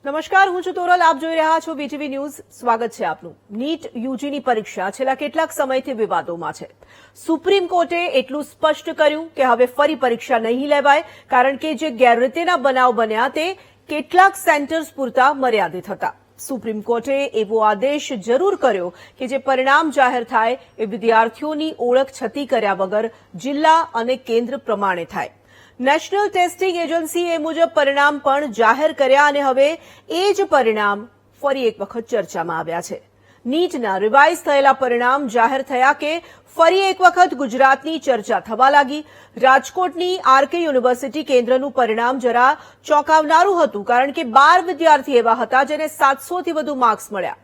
નમસ્કાર, હું છું તોરલ. આપ જોઈ રહ્યા છો બીટીવી ન્યૂઝ. સ્વાગત છે આપનું. નીટ યુજીની પરીક્ષા છેલ્લા કેટલાક સમયથી વિવાદોમાં છે. સુપ્રીમ કોર્ટે એટલું સ્પષ્ટ કર્યું કે હવે ફરી પરીક્ષા નહીં લેવાય, કારણ કે જે ગેરરીતિના બનાવ બન્યા તે કેટલાક સેન્ટર્સ પૂરતા મર્યાદિત હતા. સુપ્રીમ કોર્ટે એવો આદેશ જરૂર કર્યો કે જે પરિણામ જાહેર થાય એ વિદ્યાર્થીઓની ઓળખ છતી કર્યા વગર જિલ્લા અને કેન્દ્ર પ્રમાણે થાય. નેશનલ ટેસ્ટિંગ એજન્સીએ એ મુજબ પરિણામ પણ જાહેર કર્યા અને હવે એ જ પરિણામ ફરી એક વખત ચર્ચામાં આવ્યા છે. નીટના રિવાઇઝ થયેલા પરિણામ જાહેર થયા કે ફરી એક વખત ગુજરાતની ચર્ચા થવા લાગી. રાજકોટની આરકે યુનિવર્સિટી કેન્દ્રનું પરિણામ જરા ચોંકાવનારું હતું, કારણ કે 12 વિદ્યાર્થી એવા હતા જેને 700થી વધુ માર્ક્સ મળ્યા.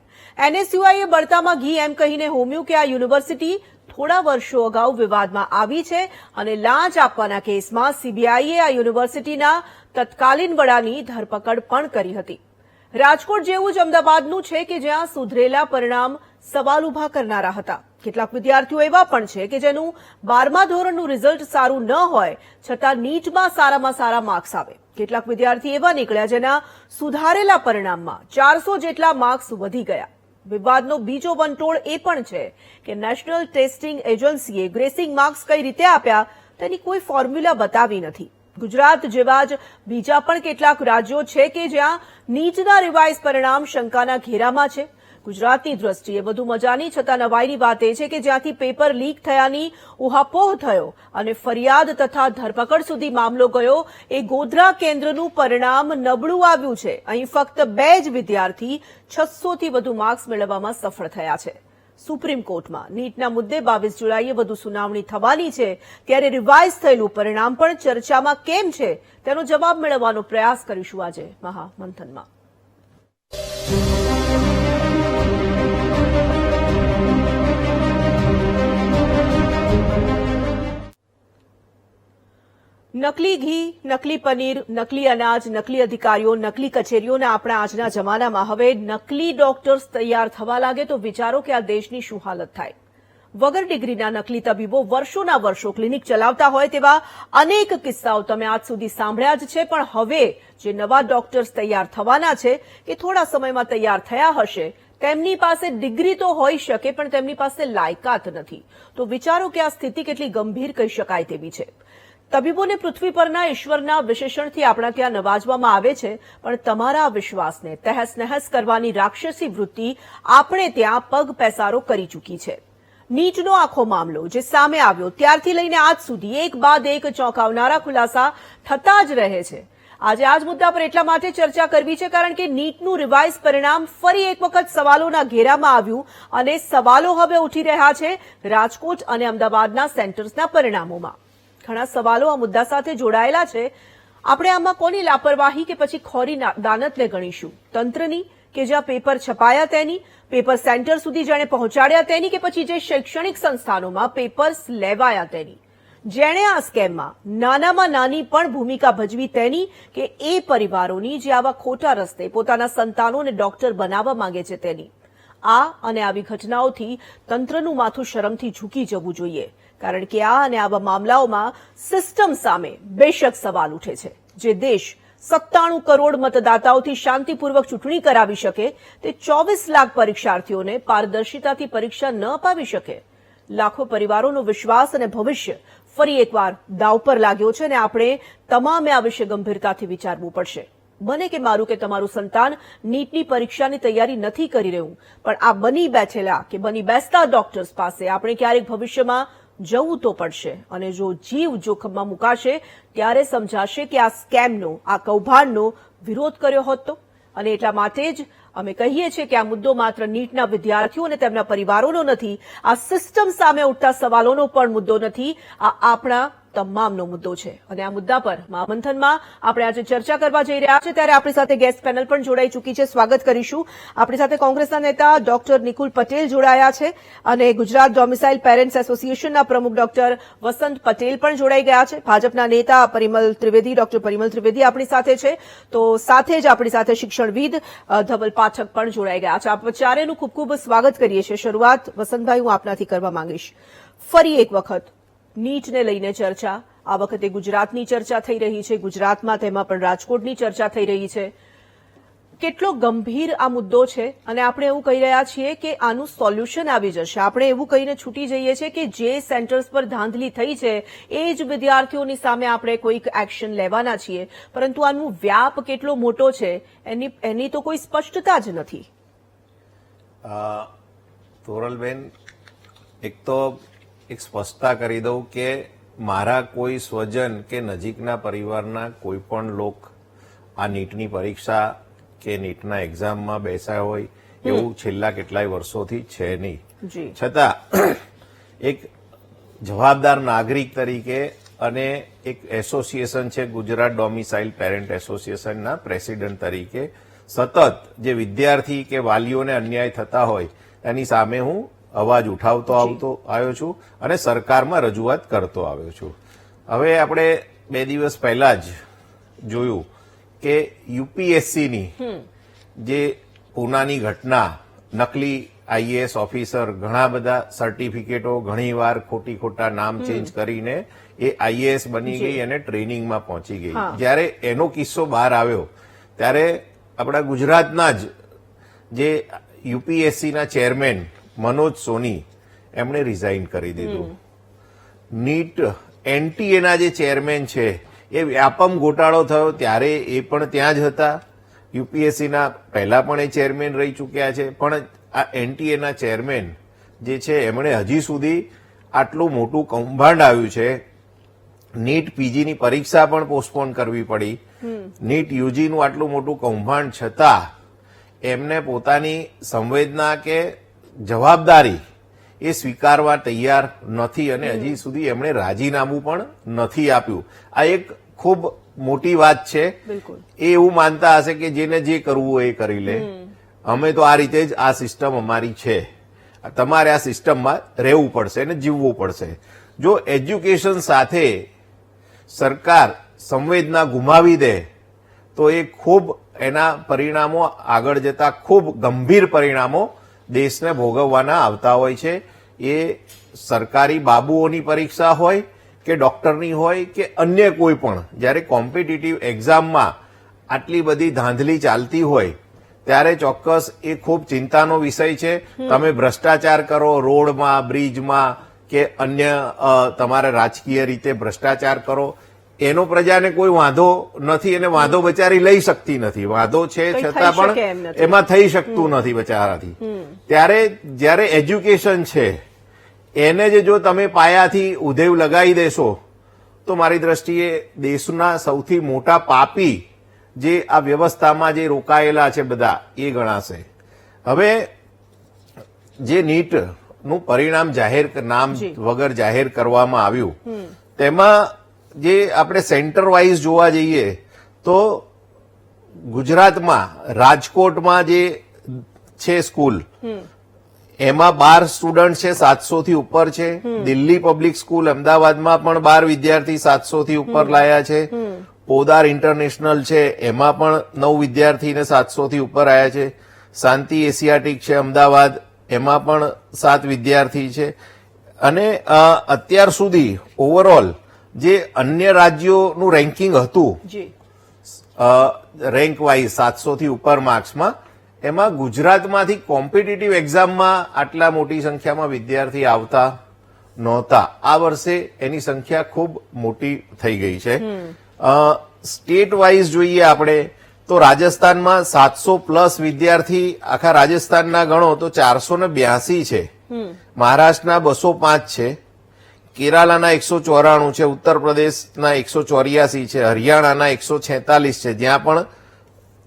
એનએસયુઆઈએ બળતામાં ઘી એમ કહીને હોમ્યું કે આ યુનિવર્સિટી થોડા વર્ષો અગાઉ વિવાદમાં આવી છે અને લાંચ આપવાના કેસમાં સીબીઆઈએ આ યુનિવર્સિટીના તત્કાલીન વડાની ધરપકડ પણ કરી હતી. રાજકોટ જેવું જ અમદાવાદનું છે કે જ્યાં સુધરેલા પરિણામ સવાલ ઉભા કરનારા હતા. કેટલાક વિદ્યાર્થીઓ એવા પણ છે કે જેનું 12મા ધોરણનું રિઝલ્ટ સારું ન હોય છતાં નીટમાં સારામાં સારા માર્ક્સ આવે. કેટલાક વિદ્યાર્થી એવા નીકળ્યા જેના સુધારેલા પરિણામમાં 400 જેટલા માર્ક્સ વધી ગયા. વિવાદનો બીજો વંટોળ એ પણ છે કે નેશનલ ટેસ્ટિંગ એજન્સીએ ગ્રેસિંગ માર્ક્સ કઈ રીતે આપ્યા તેની કોઈ ફોર્મ્યુલા બતાવી નથી. ગુજરાત જેવા જ બીજા પણ કેટલાક રાજ્યો છે કે જ્યાં નીટના રિવાઇઝ પરિણામ શંકાના ઘેરામાં છે. ગુજરાતની દ્રષ્ટિએ વધુ મજાની છતાં નવાઈની વાત એ છે કે જ્યાંથી પેપર લીક થયાની ઉહાપોહ થયો અને ફરિયાદ તથા ધરપકડ સુધી મામલો ગયો એ ગોધરા કેન્દ્રનું પરિણામ નબળું આવ્યું છે. અહીં ફક્ત 2 જ વિદ્યાર્થી 600થી વધુ માર્ક્સ મેળવવામાં સફળ થયા છે. સુપ્રીમ કોર્ટમાં નીટના મુદ્દે 22 જુલાઈએ વધુ સુનાવણી થવાની છે, ત્યારે રિવાઇઝ થયેલું પરિણામ પણ ચર્ચામાં કેમ છે તેનો જવાબ મેળવવાનો પ્રયાસ કરીશું આજે મહામંથનમાં. નકલી ઘી, નકલી પનીર, નકલી અનાજ, નકલી અધિકારીઓ, નકલી કચેરીઓના આપણા આજના જમાનામાં હવે નકલી ડોક્ટર્સ તૈયાર થવા લાગે તો વિચારો કે આ દેશની શું હાલત થાય. વગર ડિગ્રીના નકલી તબીબો વર્ષોના વર્ષો ક્લિનિક ચલાવતા હોય તેવા અનેક કિસ્સાઓ તમે આજ સુધી સાંભળ્યા જ છે. પણ હવે જે નવા ડોક્ટર્સ તૈયાર થવાના છે કે થોડા સમયમાં તૈયાર થયા હશે, તેમની પાસે ડિગ્રી તો હોઈ શકે પણ તેમની પાસે લાયકાત નથી. તો વિચારો કે આ સ્થિતિ કેટલી ગંભીર કહી શકાય તેવી છે. તબીબોને પૃથ્વી પરના ઈશ્વરના વિશેષણથી આપણા ત્યાં નવાજવામાં આવે છે, પણ તમારા વિશ્વાસને તહેસ નહેસ કરવાની રાક્ષસી વૃત્તિ આપણે ત્યાં પગ પેસારો કરી ચૂકી છે. નીટનો આખો મામલો જે સામે આવ્યો ત્યારથી લઈને આજ સુધી એક બાદ એક ચોંકાવનારા ખુલાસા થતા જ રહે છે. આજે આ જ મુદ્દા પર એટલા માટે ચર્ચા કરવી છે કારણ કે નીટનું રિવાઇઝ પરિણામ ફરી એક વખત સવાલોના ઘેરામાં આવ્યું અને સવાલો હવે ઉઠી રહ્યા છે રાજકોટ અને અમદાવાદના સેન્ટર્સના પરિણામોમાં. ઘણા સવાલો આ મુદ્દા સાથે જોડાયેલા છે. આપણે આમાં કોની લાપરવાહી કે પછી ખોરી દાનતને ગણીશું? તંત્રની, કે જ્યાં પેપર છપાયા તેની, પેપર સેન્ટર સુધી જેણે પહોંચાડ્યા તેની, કે પછી જે શૈક્ષણિક સંસ્થાનોમાં પેપર્સ લેવાયા તેની? જેણે આ સ્કેમમાં નાનામાં નાની પણ ભૂમિકા ભજવી તેની, કે એ પરિવારોની જે આવા ખોટા રસ્તે પોતાના સંતાનોને ડોક્ટર બનાવવા માંગે છે તેની? આ અને આવી ઘટનાઓથી તંત્રનું માથું શરમથી ઝૂકી જવું જોઈએ, કારણ કે આ અને આવા મામલાઓમાં સિસ્ટમ સામે બેશક સવાલ ઉઠે છે. જે દેશ 97 કરોડ મતદાતાઓથી શાંતિપૂર્વક ચૂંટણી કરાવી શકે તે 24 લાખ પરીક્ષાર્થીઓને પારદર્શિતાથી પરીક્ષા ન અપાવી શકે. લાખો પરિવારોનો વિશ્વાસ અને ભવિષ્ય ફરી એકવાર દાવ પર લાગ્યો છે અને આપણે તમામે આ વિશે ગંભીરતાથી વિચારવું પડશે. બને કે મારું કે તમારું સંતાન નીટની પરીક્ષાની તૈયારી નથી કરી રહ્યું, પણ આ બની બેઠેલા કે બની બેસતા ડોક્ટર્સ પાસે આપણે ક્યારેક ભવિષ્યમાં જવું તો પડશે. અને જો જીવ જોખમમાં મુકાશે ત્યારે સમજાશે કે આ સ્કેમનો, આ કૌભાંડનો વિરોધ કર્યો હોત તો. અને એટલા માટે જ અમે કહીએ છીએ કે આ મુદ્દો માત્ર નીટના વિદ્યાર્થીઓ અને તેમના પરિવારોનો નથી, આ સિસ્ટમ સામે ઉઠતા સવાલોનો પણ મુદ્દો નથી, આ આપણા તમામનો મુદ્દો છે. અને આ મુદ્દા પર મહામંથનમાં આપણે આજે ચર્ચા કરવા જઈ રહ્યા છે ત્યારે આપણી સાથે ગેસ્ટ પેનલ પણ જોડાઈ ચૂકી છે. સ્વાગત કરીશું. આપણી સાથે કોંગ્રેસના નેતા ડોક્ટર નિકુલ પટેલ જોડાયા છે અને ગુજરાત ડોમિસાઇલ પેરેન્ટ્સ એસોસિએશનના પ્રમુખ ડોક્ટર વસંત પટેલ પણ જોડાઈ ગયા છે. ભાજપના નેતા પરિમલ ત્રિવેદી, ડોક્ટર પરિમલ ત્રિવેદી આપણી સાથે છે. તો સાથે જ આપણી સાથે શિક્ષણવિદ ધવલ પાઠક પણ જોડાઈ ગયા છે. આપ ચારેનું ખૂબ ખૂબ સ્વાગત કરીએ છીએ. શરૂઆત વસંતભાઈ હું આપનાથી કરવા માંગીશ. ફરી એક વખત નીટને લઈને ચર્ચા, આ વખતે ગુજરાતની ચર્ચા થઈ રહી છે, ગુજરાતમાં તેમાં પણ રાજકોટની ચર્ચા થઈ રહી છે. કેટલો ગંભીર આ મુદ્દો છે અને આપણે એવું કહી રહ્યા છીએ કે આનું સોલ્યુશન આવી જશે. આપણે એવું કહીને છૂટી જઈએ છીએ કે જે સેન્ટર્સ પર ધાંધલી થઈ છે એ જ વિદ્યાર્થીઓની સામે આપણે કોઈક એક્શન લેવાના છીએ, પરંતુ આનું વ્યાપ કેટલો મોટો છે એની તો કોઈ સ્પષ્ટતા જ નથી. તોરલબેન, એક તો એક સ્પષ્ટતા કરી દઉં કે મારા કોઈ સ્વજન કે નજીકના પરિવારના કોઈ પણ લોક આ નીટની પરીક્ષા કે નીટના એક્ઝામમાં બેસાય હોય એવું છેલ્લા કેટલાય વર્ષોથી છે નહીં. છતાં એક જવાબદાર નાગરિક તરીકે અને એક એસોસિએશન છે ગુજરાત ડોમિસાઇલ પેરેન્ટ એસોસિએશનના પ્રેસિડેન્ટ તરીકે સતત જે વિદ્યાર્થી કે વાલીઓને અન્યાય થતા હોય એની સામે હું અવાજ ઉઠાવતો આવ્યો છું અને સરકારમાં રજૂઆત કરતો આવ્યો છું. હવે આપણે 2 દિવસ પહેલા જ જોયું કે યુપીએસસીની જે પૂનાની ઘટના, નકલી આઈએએસ ઓફિસર, ઘણા બધા સર્ટિફિકેટો, ઘણીવાર ખોટા નામ ચેન્જ કરીને એ આઈએએસ બની ગઈ અને ટ્રેનિંગમાં પહોંચી ગઈ. જ્યારે એનો કિસ્સો બહાર આવ્યો ત્યારે આપણા ગુજરાતના જ જે યુપીએસસીના ચેરમેન મનોજ સોની એમણે રિઝાઇન કરી દીધું. નીટ એનટીએના જે ચેરમેન છે એ વ્યાપમ ગોટાળો થયો ત્યારે એ પણ ત્યાં જ હતા. યુપીએસસીના પહેલા પણ એ ચેરમેન રહી ચૂક્યા છે, પણ આ એનટીએના ચેરમેન જે છે એમણે હજી સુધી આટલું મોટું કૌભાંડ આવ્યું છે. નીટ પીજીની પરીક્ષા પણ પોસ્ટપોન કરવી પડી. નીટ યુજીનું આટલું મોટું કૌભાંડ છતાં એમને પોતાની સંવેદના કે જવાબદારી એ સ્વીકારવા તૈયાર નથી અને હજી સુધી એમણે રાજીનામું પણ નથી આપ્યું. આ એક ખૂબ મોટી વાત છે. એ એવું માનતા હશે કે જેને જે કરવું હોય એ કરી લે, અમે તો આ રીતે જ આ સિસ્ટમ અમારી છે, તમારે આ સિસ્ટમમાં રહેવું પડશે અને જીવવું પડશે. જો એજ્યુકેશન સાથે સરકાર સંવેદના ગુમાવી દે તો એ ખૂબ એના પરિણામો આગળ જતા ખૂબ ગંભીર પરિણામો દેશને ભોગવવાના આવતા હોય છે. એ સરકારી બાબુઓની પરીક્ષા હોય કે ડોક્ટરની હોય કે અન્ય કોઈ પણ, જ્યારે કોમ્પિટિટિવ એક્ઝામમાં આટલી બધી ધાંધલી ચાલતી હોય ત્યારે ચોક્કસ એ ખૂબ ચિંતાનો વિષય છે. તમે ભ્રષ્ટાચાર કરો રોડમાં, બ્રિજમાં કે અન્ય તમારે રાજકીય રીતે ભ્રષ્ટાચાર કરો, એનો પ્રજાને કોઈ વાંધો નથી અને વાંધો બચારી લઈ શકતી નથી. વાંધો છે છતાં પણ એમાં થઈ શકતું નથી બચારાથી. ત્યારે જ્યારે એજ્યુકેશન છે એને જ જો તમે પાયાથી ઉધેવ લગાવી દેશો તો મારી દ્રષ્ટિએ દેશના સૌથી મોટા પાપી જે આ વ્યવસ્થામાં જે રોકાયેલા છે બધા એ ગણાશે. હવે જે નીટનું પરિણામ નામ વગર જાહેર કરવામાં આવ્યું તેમાં જે આપણે સેન્ટર વાઇઝ જોવા જઈએ તો ગુજરાતમાં રાજકોટમાં જે છે સ્કૂલ એમાં 12 સ્ટુડન્ટ છે, 700 થી ઉપર છે. દિલ્હી પબ્લિક સ્કૂલ અમદાવાદમાં પણ 12 વિદ્યાર્થી 700 થી ઉપર લાયા છે. પોદાર ઇન્ટરનેશનલ છે એમાં પણ 9 વિદ્યાર્થીને 700 થી ઉપર આવ્યા છે. શાંતિ એશિયાટિક છે અમદાવાદ, એમાં પણ 7 વિદ્યાર્થી છે. અને અત્યાર સુધી ઓવરઓલ જે અન્ય રાજ્યોનું રેન્કિંગ હતું રેન્ક વાઇઝ 700 થી ઉપર માર્ક્સમાં, એમાં ગુજરાતમાંથી કોમ્પિટિટિવ એક્ઝામમાં આટલા મોટી સંખ્યામાં વિદ્યાર્થી આવતા નહોતા. આ વર્ષે એની સંખ્યા ખૂબ મોટી થઈ ગઈ છે. સ્ટેટ વાઇઝ જોઈએ આપણે તો રાજસ્થાનમાં 700+ વિદ્યાર્થી આખા રાજસ્થાનના ગણો તો 482 છે. મહારાષ્ટ્રના 205 છે. કેરાલાના 194 છે. ઉત્તર પ્રદેશના 184 છે. હરિયાણાના 146 છે, જ્યાં પણ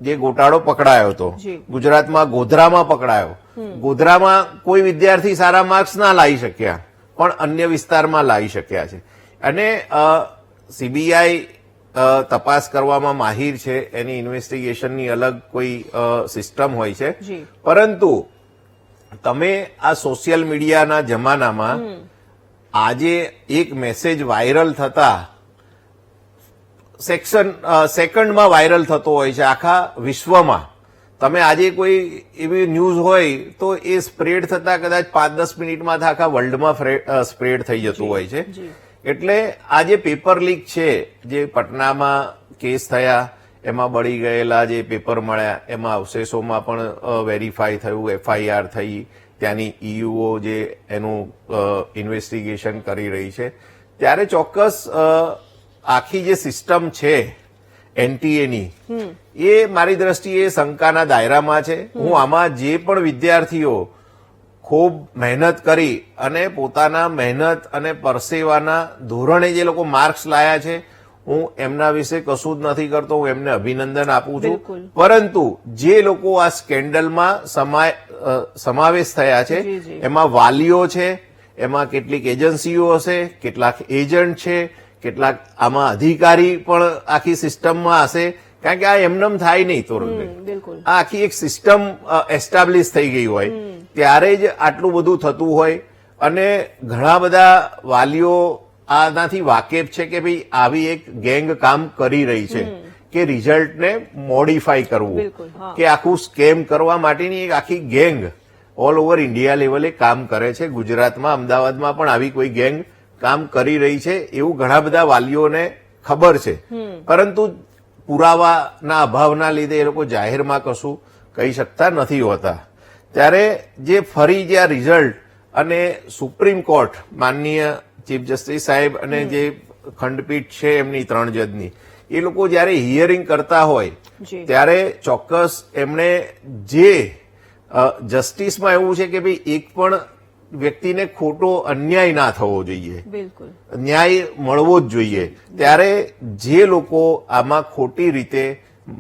જે ગોટાળો પકડાયો હતો. ગુજરાતમાં ગોધરામાં પકડાયો. ગોધરામાં કોઈ વિદ્યાર્થી સારા માર્ક્સ ના લાવી શક્યા પણ અન્ય વિસ્તારમાં લાવી શક્યા છે. અને સીબીઆઈ તપાસ કરવામાં માહિર છે, એની ઇન્વેસ્ટિગેશનની અલગ કોઈ સિસ્ટમ હોય છે. પરંતુ તમે આ સોશિયલ મીડિયાના જમાનામાં આજે એક મેસેજ વાયરલ થતા સેકન્ડમાં વાયરલ થતો હોય છે આખા વિશ્વમાં. તમે આજે કોઈ એવી ન્યૂઝ હોય તો એ સ્પ્રેડ થતા કદાચ 5-10 મિનિટમાં આખા વર્લ્ડમાં સ્પ્રેડ થઈ જતું હોય છે. એટલે આ જે પેપર લીક છે, જે પટનામાં કેસ થયા એમાં બળી ગયેલા જે પેપર મળ્યા એમાં અવશેષોમાં પણ વેરીફાઈ થયું, FIR થઈ, ત્યાંની EUO જે એનું ઇન્વેસ્ટિગેશન કરી રહી છે, ત્યારે ચોક્કસ આખી જે સિસ્ટમ છે NTA એ મારી દ્રષ્ટિએ શંકાના દાયરામાં છે. હું આમાં જે પણ વિદ્યાર્થીઓ ખૂબ મહેનત કરી અને પોતાના મહેનત અને પરસેવાના ધોરણે જે લોકો માર્ક્સ લાયા છે, હું એમના વિશે કશું જ નથી કરતો, હું એમને અભિનંદન આપું છું. પરંતુ જે લોકો આ સ્કેન્ડલમાં સમાવેશ થયા છે એમાં વાલીઓ છે, એમાં કેટલીક એજન્સીઓ હશે, કેટલાક એજન્ટ છે, કેટલાક આમાં અધિકારી પણ આખી સિસ્ટમમાં હશે, કારણ કે આ એમનેમ થાય નહીં. તોરણબેન, આ આખી એક સિસ્ટમ એસ્ટાબ્લિશ થઈ ગઈ હોય ત્યારે જ આટલું બધું થતું હોય. અને ઘણા બધા વાલીઓ આનાથી વાકેફ છે કે ભાઈ આવી એક ગેંગ કામ કરી રહી છે કે રિઝલ્ટને મોડિફાઈ કરવું, કે આખું સ્કેમ કરવા માટેની એક આખી ગેંગ ઓલ ઓવર ઇન્ડિયા લેવલે કામ કરે છે. ગુજરાતમાં, અમદાવાદમાં પણ આવી કોઈ ગેંગ કામ કરી રહી છે એવું ઘણા બધા વાલીઓને ખબર છે, પરંતુ પુરાવાના અભાવના લીધે એ લોકો જાહેરમાં કશું કહી શકતા નથી હોતા. ત્યારે જે ફરી જે આ રિઝલ્ટ અને સુપ્રીમ કોર્ટ માનનીય ચીફ જસ્ટિસ સાહેબ અને જે ખંડપીઠ છે એમની 3 જજની, એ લોકો જયારે હિયરિંગ કરતા હોય ત્યારે ચોક્કસ એમણે જે જસ્ટિસમાં એવું છે કે ભાઈ એક પણ વ્યક્તિને ખોટો અન્યાય ના થવો જોઈએ, ન્યાય મળવો જ જોઈએ. ત્યારે જે લોકો આમાં ખોટી રીતે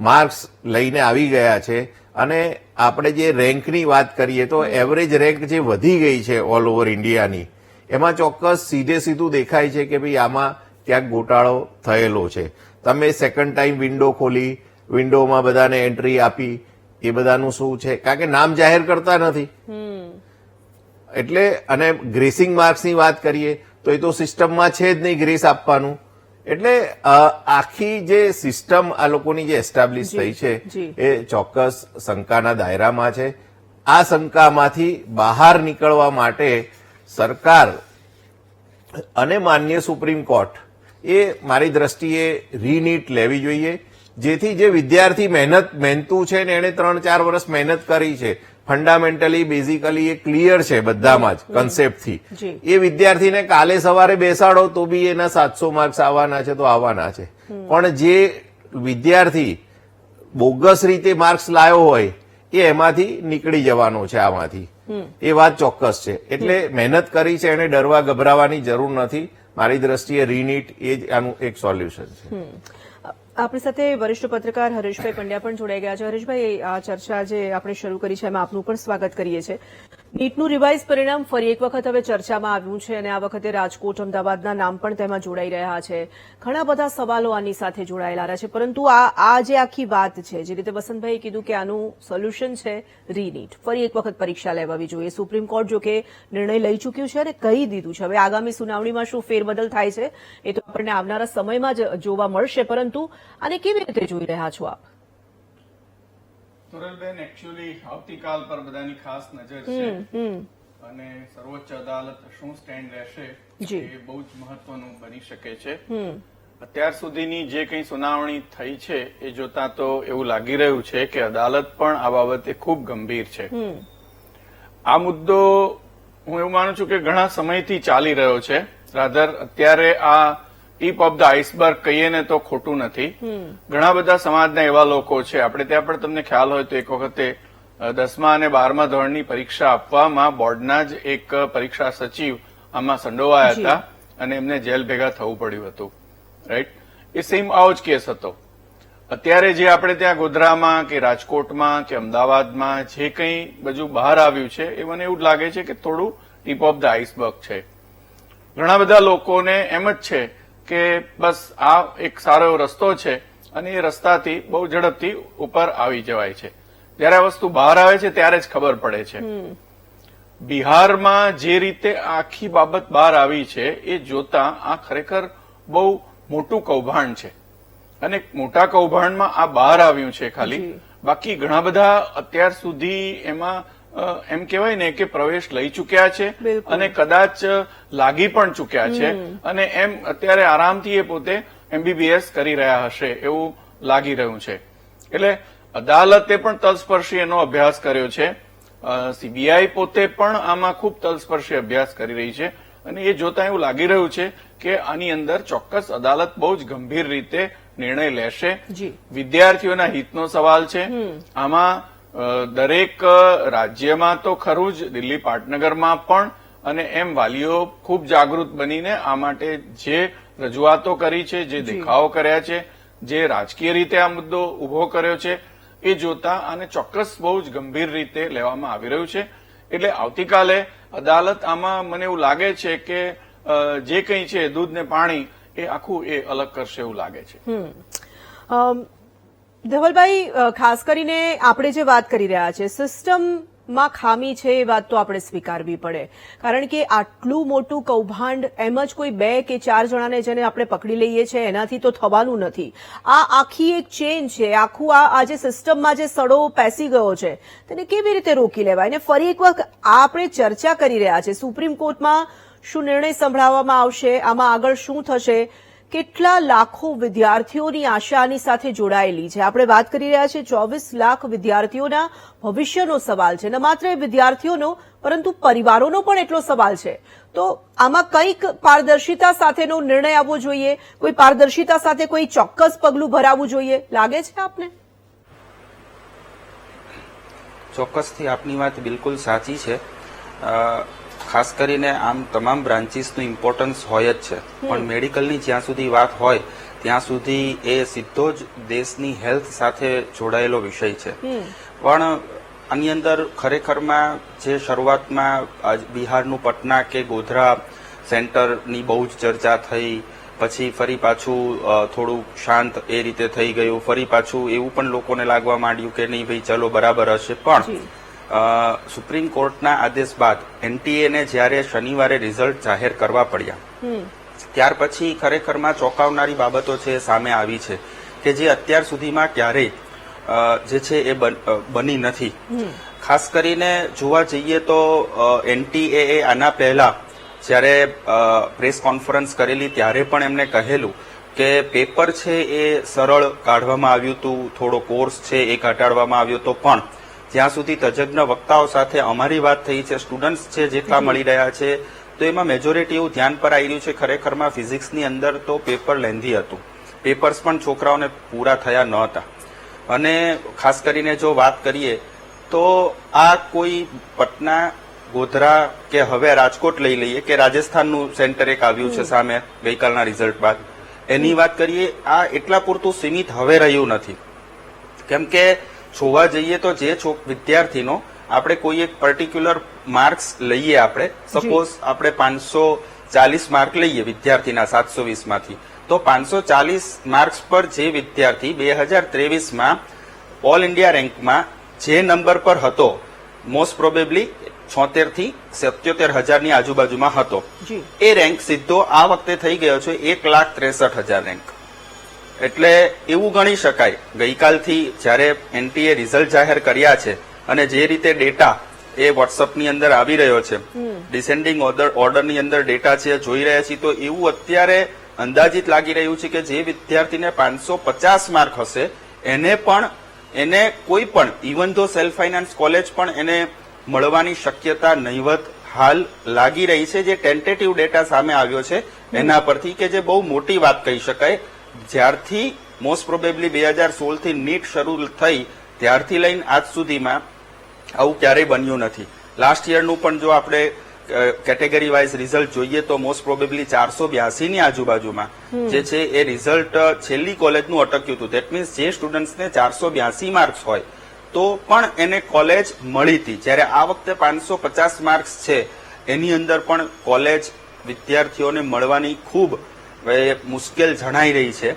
માર્ક્સ લઈને આવી ગયા છે, અને આપણે જે રેન્કની વાત કરીએ તો એવરેજ રેન્ક જે વધી ગઈ છે ઓલ ઓવર ઇન્ડિયાની, એમાં ચોક્કસ સીધે સીધું દેખાય છે કે ભાઈ આમાં ક્યાંક ગોટાળો થયેલો છે. તમે સેકન્ડ ટાઈમ વિન્ડો ખોલી, વિન્ડોમાં બધાને એન્ટ્રી આપી, એ બધાનું શું છે? કારણ કે નામ જાહેર કરતા નથી. એટલે અને ગ્રેસિંગ માર્ક્સની વાત કરીએ તો એ તો સિસ્ટમમાં છે જ નહીં ગ્રેસ આપવાનું. એટલે આખી જે સિસ્ટમ આ લોકોની જે એસ્ટાબ્લિશ થઈ છે એ ચોક્કસ શંકાના દાયરામાં છે. આ શંકામાંથી બહાર નીકળવા માટે સરકાર અને માનનીય સુપ્રીમ કોર્ટ એ મારી દ્રષ્ટિએ રીનીટ લેવી જોઈએ, જેથી જે વિદ્યાર્થી મહેનતુ છે ને એને 3-4 વર્ષ મહેનત કરી છે, ફંડામેન્ટલી બેઝિકલી એ ક્લિયર છે બધામાં જ કન્સેપ્ટથી, એ વિદ્યાર્થીને કાલે સવારે બેસાડો તો બી એના 700 માર્ક્સ આવવાના છે તો આવવાના છે. પણ જે વિદ્યાર્થી બોગસ રીતે માર્ક્સ લાયો હોય એ એમાંથી નીકળી જવાનો છે આમાંથી, એ વાત ચોક્કસ છે. એટલે મહેનત કરી છે એને ડરવા ગભરાવાની જરૂર નથી. મારી દ્રષ્ટિએ રીનીટ એ જ આનું એક સોલ્યુશન છે. આપણી સાથે વરિષ્ઠ પત્રકાર હરેશભાઈ પંડ્યા પણ જોડાઈ ગયા છે. હરેશભાઈ, આ ચર્ચા જે આપણે શરૂ કરી છે એમાં આપનું પણ સ્વાગત કરીએ છીએ. નીટનું રિવાઇઝ પરિણામ ફરી એક વખત હવે ચર્ચામાં આવ્યું છે અને આ વખતે રાજકોટ, અમદાવાદના નામ પણ તેમાં જોડાઈ રહ્યા છે. ઘણા બધા સવાલો આની સાથે જોડાયેલા રહ્યા છે, પરંતુ આ જે આખી વાત છે, જે રીતે વસંતભાઈએ કીધું કે આનું સોલ્યુશન છે રીનીટ, ફરી એક વખત પરીક્ષા લેવાવી જોઈએ. સુપ્રીમ કોર્ટ જો કે નિર્ણય લઈ ચૂક્યું છે અને કહી દીધું છે. હવે આગામી સુનાવણીમાં શું ફેરબદલ થાય છે એ તો આપણને આવનારા સમયમાં જ જોવા મળશે, પરંતુ આને કેવી રીતે જોઈ રહ્યા છો આપ? તોરલબેન, એકચ્યુઅલી આવતીકાલ પર બધાની ખાસ નજર છે અને સર્વોચ્ચ અદાલત શું સ્ટેન્ડ રહેશે એ બહુ જ મહત્વનું બની શકે છે. અત્યાર સુધીની જે કંઈ સુનાવણી થઈ છે એ જોતા તો એવું લાગી રહ્યું છે કે અદાલત પણ આ બાબતે ખૂબ ગંભીર છે. આ મુદ્દો હું એવું માનું છું કે ઘણા સમયથી ચાલી રહ્યો છે. રાધર અત્યારે આ ટીપ ઓફ ધ આઈસબર્ગ કહીએ ને તો ખોટું નથી. ઘણા બધા સમાજના એવા લોકો છે, આપણે ત્યાં પણ તમને ખ્યાલ હોય તો એક વખતે 10મા અને 12મા ધોરણની પરીક્ષા આપવામાં બોર્ડના જ એક પરીક્ષા સચિવ આમાં સંડોવાયા હતા અને એમને જેલ ભેગા થવું પડ્યું હતું. રાઈટ, એ સેમ આવો જ કેસ હતો. અત્યારે જે આપણે ત્યાં ગોધરામાં કે રાજકોટમાં કે અમદાવાદમાં જે કંઈ બધું બહાર આવ્યું છે એ મને એવું લાગે છે કે થોડું ટીપ ઓફ ધ આઈસબર્ગ છે. ઘણા બધા લોકોને એમ જ છે કે બસ આ એક સારો એવો રસ્તો છે અને એ રસ્તાથી બહુ ઝડપથી ઉપર આવી જવાય છે. જયારે આ વસ્તુ બહાર આવે છે ત્યારે જ ખબર પડે છે. બિહારમાં જે રીતે આખી બાબત બહાર આવી છે એ જોતા આ ખરેખર બહુ મોટું કૌભાંડ છે અને મોટા કૌભાંડમાં આ બહાર આવ્યું છે ખાલી. બાકી ઘણા બધા અત્યાર સુધી એમાં એમ કહેવાય ને કે પ્રવેશ લઈ ચૂક્યા છે અને કદાચ લાગી પણ ચૂક્યા છે અને એમ અત્યારે આરામથી એ પોતે MBBS કરી રહ્યા હશે એવું લાગી રહ્યું છે. એટલે અદાલતે પણ તલસ્પર્શી એનો અભ્યાસ કર્યો છે. સીબીઆઈ પોતે પણ આમાં ખૂબ તલસ્પર્શી અભ્યાસ કરી રહી છે અને એ જોતા એવું લાગી રહ્યું છે કે આની અંદર ચોક્કસ અદાલત બહુ જ ગંભીર રીતે નિર્ણય લેશે. વિદ્યાર્થીઓના હિતનો સવાલ છે. આમાં દરેક રાજ્યમાં તો ખરું જ, દિલ્હી પાટનગરમાં પણ, અને એમ વાલીઓ ખૂબ જાગૃત બનીને આ માટે જે રજૂઆતો કરી છે, જે દેખાવો કર્યા છે, જે રાજકીય રીતે આ મુદ્દો ઉભો કર્યો છે, એ જોતા આને ચોક્કસ બહુ જ ગંભીર રીતે લેવામાં આવી રહ્યું છે. એટલે આવતીકાલે અદાલત આમાં મને એવું લાગે છે કે જે કંઈ છે દૂધ ને પાણી એ આખું એ અલગ કરશે એવું લાગે છે. ધવલભાઈ, ખાસ કરીને આપણે જે વાત કરી રહ્યા છે, સિસ્ટમમાં ખામી છે એ વાત તો આપણે સ્વીકારવી પડે, કારણ કે આટલું મોટું કૌભાંડ એમ જ કોઈ 2 કે 4 જણાને જેને આપણે પકડી લઈએ છીએ એનાથી તો થવાનું નથી. આ આખી એક ચેન છે, આખું આ જે સિસ્ટમમાં જે સડો પેસી ગયો છે તેને કેવી રીતે રોકી લેવાય? અને ફરી એક વખત આપણે ચર્ચા કરી રહ્યા છે, સુપ્રીમ કોર્ટમાં શું નિર્ણય સંભળાવવામાં આવશે, આમાં આગળ શું થશે, કેટલા લાખો વિદ્યાર્થીઓની આશા આની સાથે જોડાયેલી છે. આપણે વાત કરી રહ્યા છીએ 24 લાખ વિદ્યાર્થીઓના ભવિષ્યનો સવાલ છે. ન માત્ર એ વિદ્યાર્થીઓનો પરંતુ પરિવારોનો પણ એટલો સવાલ છે. તો આમાં કંઈક પારદર્શિતા સાથેનો નિર્ણય આવવો જોઈએ, કોઈ પારદર્શિતા સાથે કોઈ ચોક્કસ પગલું ભરાવવું જોઈએ, લાગે છે આપને? ચોક્કસથી આપની વાત બિલકુલ સાચી છે. ખાસ કરીને આમ તમામ બ્રાન્ચીસનું ઇમ્પોર્ટન્સ હોય જ છે, પણ મેડિકલની જ્યાં સુધી વાત હોય ત્યાં સુધી એ સીધો જ દેશની હેલ્થ સાથે જોડાયેલો વિષય છે. પણ આની અંદર ખરેખરમાં જે શરૂઆતમાં બિહારનું પટના કે ગોધરા સેન્ટરની બહુ જ ચર્ચા થઈ, પછી ફરી પાછું થોડું શાંત એ રીતે થઈ ગયું, ફરી પાછું એવું પણ લોકોને લાગવા માંડ્યું કે નહીં ભાઈ ચલો બરાબર હશે. પણ સુપ્રીમ કોર્ટના આદેશ બાદ એનટીએને જ્યારે શનિવારે રિઝલ્ટ જાહેર કરવા પડ્યા ત્યાર પછી ખરેખરમાં ચોંકાવનારી બાબતો છે સામે આવી છે કે જે અત્યાર સુધીમાં ક્યારેય જે છે એ બની નથી. ખાસ કરીને જોવા જઈએ તો એનટીએ આના પહેલા જ્યારે પ્રેસ કોન્ફરન્સ કરેલી ત્યારે પણ એમને કહેલું કે પેપર છે એ સરળ કાઢવામાં આવ્યું હતું, થોડો કોર્સ છે એ ઘટાડવામાં આવ્યો હતો, પણ જ્યાં સુધી તજજ્ઞ વક્તાઓ સાથે અમારી વાત થઈ છે, સ્ટુડન્ટ્સ છે જેટલા મળી રહ્યા છે, તો એમાં મેજોરિટી એવું ધ્યાન પર આવી રહ્યું છે ખરેખરમાં ફિઝિક્સની અંદર તો પેપર લેન્ધી હતું, પેપર્સ પણ છોકરાઓને પૂરા થયા ન હતા. અને ખાસ કરીને જો વાત કરીએ તો આ કોઈ પટના, ગોધરા કે હવે રાજકોટ લઈ લઈએ કે રાજસ્થાનનું સેન્ટર એક આવ્યું છે સામે ગઈકાલના રિઝલ્ટ બાદ, એની વાત કરીએ, આ એટલા પૂરતું સીમિત હવે રહ્યું નથી. કેમ કે જોવા જઈએ તો જે વિદ્યાર્થીનો આપણે કોઈ એક પર્ટિક્યુલર માર્ક્સ લઈએ, આપણે સપોઝ આપણે 540 માર્ક લઈએ વિદ્યાર્થીના 720 માંથી, તો 540 માર્ક્સ પર જે વિદ્યાર્થી 2023માં ઓલ ઇન્ડિયા રેન્કમાં જે નંબર પર હતો, મોસ્ટ પ્રોબેબલી 76 થી 77 હજારની આજુબાજુમાં હતો, એ રેન્ક સીધો આ વખતે થઈ ગયો છે 1,63,000 રેન્ક. એટલે એવું ગણી શકાય ગઈકાલથી જયારે એનટીએ રિઝલ્ટ જાહેર કર્યા છે અને જે રીતે ડેટા એ વોટ્સઅપની અંદર આવી રહ્યો છે, ડિસેન્ડિંગ ઓર્ડરની અંદર ડેટા છે જોઈ રહ્યા છીએ, તો એવું અત્યારે અંદાજિત લાગી રહ્યું છે કે જે વિદ્યાર્થીને 550 માર્ક હશે એને કોઈ પણ ઇવન ધો સેલ્ફ ફાઇનાન્સ કોલેજ પણ એને મળવાની શક્યતા નહીવત હાલ લાગી રહી છે. જે ટેન્ટેટિવ ડેટા સામે આવ્યો છે એના પરથી, કે જે બહુ મોટી વાત કહી શકાય. જ્યારથી મોસ્ટ પ્રોબેબલી 2016 થી નીટ શરૂ થઈ ત્યારથી લઈને આજ સુધીમાં આવું ક્યારેય બન્યું નથી. લાસ્ટ યરનું પણ જો આપણે કેટેગરી વાઇઝ રિઝલ્ટ જોઈએ તો મોસ્ટ પ્રોબેબલી 482 ની આજુબાજુમાં જે છે એ રિઝલ્ટ છેલ્લી કોલેજનું અટક્યું હતું. દેટ મીન્સ જે સ્ટુડન્ટ્સને 482 માર્ક્સ હોય તો પણ એને કોલેજ મળી હતી, જ્યારે આ વખતે 550 માર્ક્સ છે એની અંદર પણ કોલેજ વિદ્યાર્થીઓને મળવાની ખૂબ મુશ્કેલ જણાઈ રહી છે.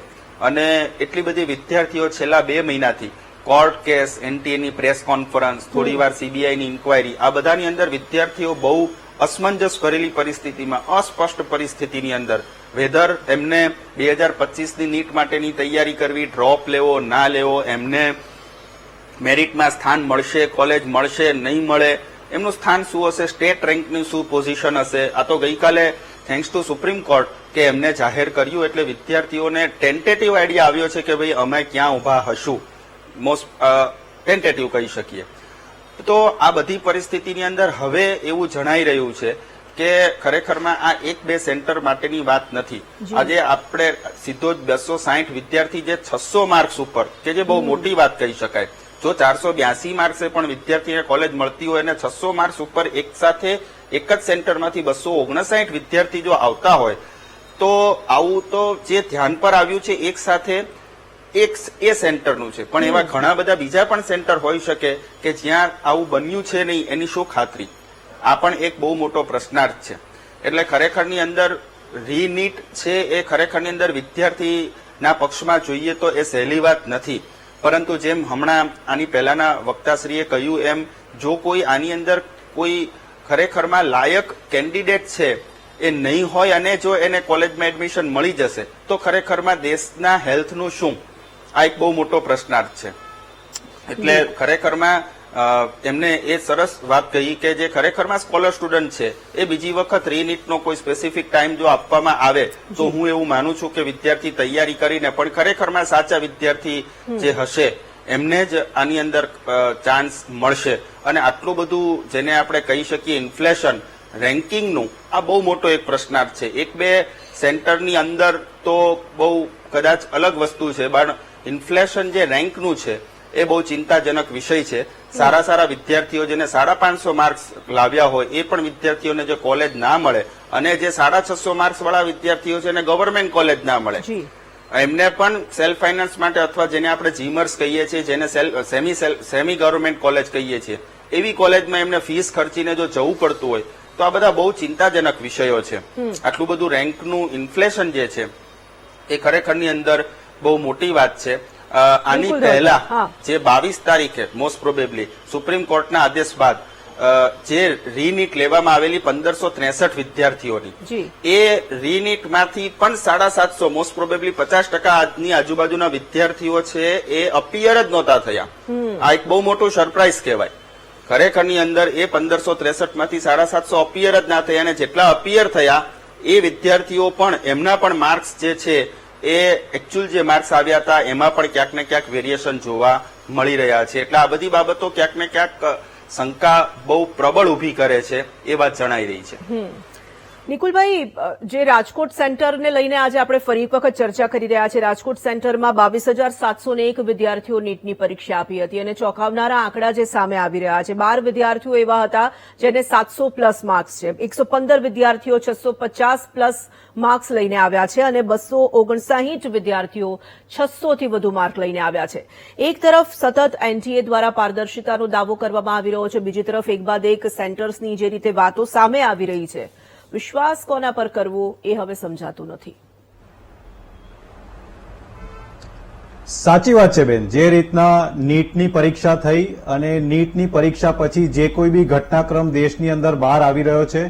અને એટલી બધી વિદ્યાર્થીઓ છેલ્લા 2 મહિનાથી કોર્ટ કેસ, એનટીએની પ્રેસ કોન્ફરન્સ, થોડીવાર સીબીઆઈની ઇન્કવાયરી, આ બધાની અંદર વિદ્યાર્થીઓ બહુ અસમંજસ કરેલી પરિસ્થિતિમાં, અસ્પષ્ટ પરિસ્થિતિની અંદર વેધર એમને 2025ની નીટ માટેની તૈયારી કરવી, ડ્રોપ લેવો ના લેવો, એમને મેરિટમાં સ્થાન મળશે, કોલેજ મળશે નહીં મળે, એમનું સ્થાન શું હશે, સ્ટેટ રેન્કની શું પોઝિશન હશે. આ તો ગઈકાલે થેન્ક્સ ટુ સુપ્રીમ કોર્ટ કે એમને જાહેર કર્યું એટલે વિદ્યાર્થીઓને ટેન્ટેટિવ આઈડિયા આવ્યો છે કે ભાઈ અમે ક્યાં ઉભા હશું, મોસ્ટ ટેન્ટેટિવ કહી શકીએ. તો આ બધી પરિસ્થિતિની અંદર હવે એવું જણાઈ રહ્યું છે કે ખરેખરમાં આ 1-2 સેન્ટર માટેની વાત નથી. આજે આપણે સીધો જ 260 વિદ્યાર્થી જે 600 માર્ક્સ ઉપર, કે જે બહુ મોટી વાત કહી શકાય. જો 482 માર્ક્સે પણ વિદ્યાર્થીને કોલેજ મળતી હોય અને 600 માર્ક્સ ઉપર એક સાથે એક જ સેન્ટરમાંથી 259 વિદ્યાર્થી જો આવતા હોય તો આવું તો જે ધ્યાન પર આવ્યું છે એક સાથે એક એ સેન્ટરનું છે, પણ એવા ઘણા બધા બીજા પણ સેન્ટર હોઈ શકે કે જ્યાં આવું બન્યું છે નહીં એની શું ખાતરી? આ પણ એક બહુ મોટો પ્રશ્નાર્થ છે. એટલે ખરેખરની અંદર રીનીટ છે એ ખરેખરની અંદર વિદ્યાર્થીના પક્ષમાં જોઈએ તો એ સહેલી વાત નથી. પરંતુ જેમ હમણાં આની પહેલાના વક્તાશ્રીએ કહ્યું એમ, જો કોઈ આની અંદર કોઈ ખરેખરમાં લાયક કેન્ડિડેટ છે એ નહીં હોય અને જો એને કોલેજમાં એડમિશન મળી જશે તો ખરેખરમાં દેશના હેલ્થનું શું? આ એક બહુ મોટો પ્રશ્નાર્થ છે. એટલે ખરેખરમાં એમને એ સરસ વાત કહી કે જે ખરેખરમાં સ્કોલર સ્ટુડન્ટ છે એ બીજી વખત રીનીટનો કોઈ સ્પેસિફિક ટાઈમ જો આપવામાં આવે તો હું એવું માનું છું કે વિદ્યાર્થી તૈયારી કરીને પણ ખરેખરમાં સાચા વિદ્યાર્થી જે હશે એમને જ આની અંદર ચાન્સ મળશે. અને આટલું બધું જેને આપણે કહી શકીએ ઇન્ફ્લેશન રેન્કિંગનું, આ બહુ મોટો એક પ્રશ્નાર્થ છે. 1-2 સેન્ટરની અંદર તો બહુ કદાચ અલગ વસ્તુ છે, પણ ઇન્ફ્લેશન જે રેન્કનું છે એ બહુ ચિંતાજનક વિષય છે. સારા વિદ્યાર્થીઓ જેને 550 માર્ક્સ લાવ્યા હોય એ પણ વિદ્યાર્થીઓને જે કોલેજ ના મળે અને જે 650 માર્ક્સ વાળા વિદ્યાર્થીઓ છે એને ગવર્મેન્ટ કોલેજ ના મળે, એમને પણ સેલ્ફ ફાઇનાન્સ માટે અથવા જેને આપણે જીમર્સ કહીએ છીએ, જેને સેમી ગવર્મેન્ટ કોલેજ કહીએ છીએ, એવી કોલેજમાં એમને ફીસ ખર્ચીને જો જવું પડતું હોય તો આ બધા બહુ ચિંતાજનક વિષયો છે. આટલું બધું રેન્કનું ઇન્ફ્લેશન જે છે એ ખરેખરની અંદર બહુ મોટી વાત છે. આની પહેલા જે 22 તારીખે મોસ્ટ પ્રોબેબલી સુપ્રીમ કોર્ટના આદેશ બાદ જે રીનીટ લેવામાં આવેલી 1563 વિદ્યાર્થીઓની, એ રીનીટમાંથી પણ 750 મોસ્ટ પ્રોબેબલી 50% ની આજુબાજુના વિદ્યાર્થીઓ છે એ અપિયર જ નહોતા થયા. આ એક બહુ મોટું સરપ્રાઇઝ કહેવાય. ખરેખરની અંદર એ 1563 માંથી 750 અપિયર જ ના થયા અને જેટલા અપિયર થયા એ વિદ્યાર્થીઓ પણ એમના પણ માર્ક્સ જે છે એ એકચ્યુઅલ જે માર્ક્સ આવ્યા હતા એમાં પણ ક્યાંક ને ક્યાંક વેરિએશન જોવા મળી રહ્યા છે. એટલે આ બધી બાબતો ક્યાંક ને ક્યાંક શંકા બહુ પ્રબળ ઉભી કરે છે એ વાત જણાઈ રહી છે. નિકુલભાઈ, જે રાજકોટ સેન્ટરને લઈને આજે આપણે ફરી એક વખત ચર્ચા કરી રહ્યા છે. રાજકોટ સેન્ટરમાં 22,701 વિદ્યાર્થીઓ નીટની પરીક્ષા આપી હતી અને ચોંકાવનારા આંકડા જે સામે આવી રહ્યા છે, 12 વિદ્યાર્થીઓ એવા હતા જેને 700+ માર્ક્સ છે, 115 વિદ્યાર્થીઓ 650+ માર્ક્સ લઈને આવ્યા છે અને 259 વિદ્યાર્થીઓ 600થી વધુ માર્ક લઈને આવ્યા છે. એક તરફ સતત એનટીએ દ્વારા પારદર્શિતાનો દાવો કરવામાં આવી રહ્યો છે, બીજી તરફ એક બાદ એક સેન્ટર્સની જે રીતે વાતો સામે આવી રહી છે, વિશ્વાસ કોના પર કરવો એ હવે સમજાતું નથી. સાચી વાત છે બેન. જે રીતના નીટની પરીક્ષા થઈ અને નીટની પરીક્ષા પછી જે કોઈ બી ઘટનાક્રમ દેશની અંદર બહાર આવી રહ્યો છે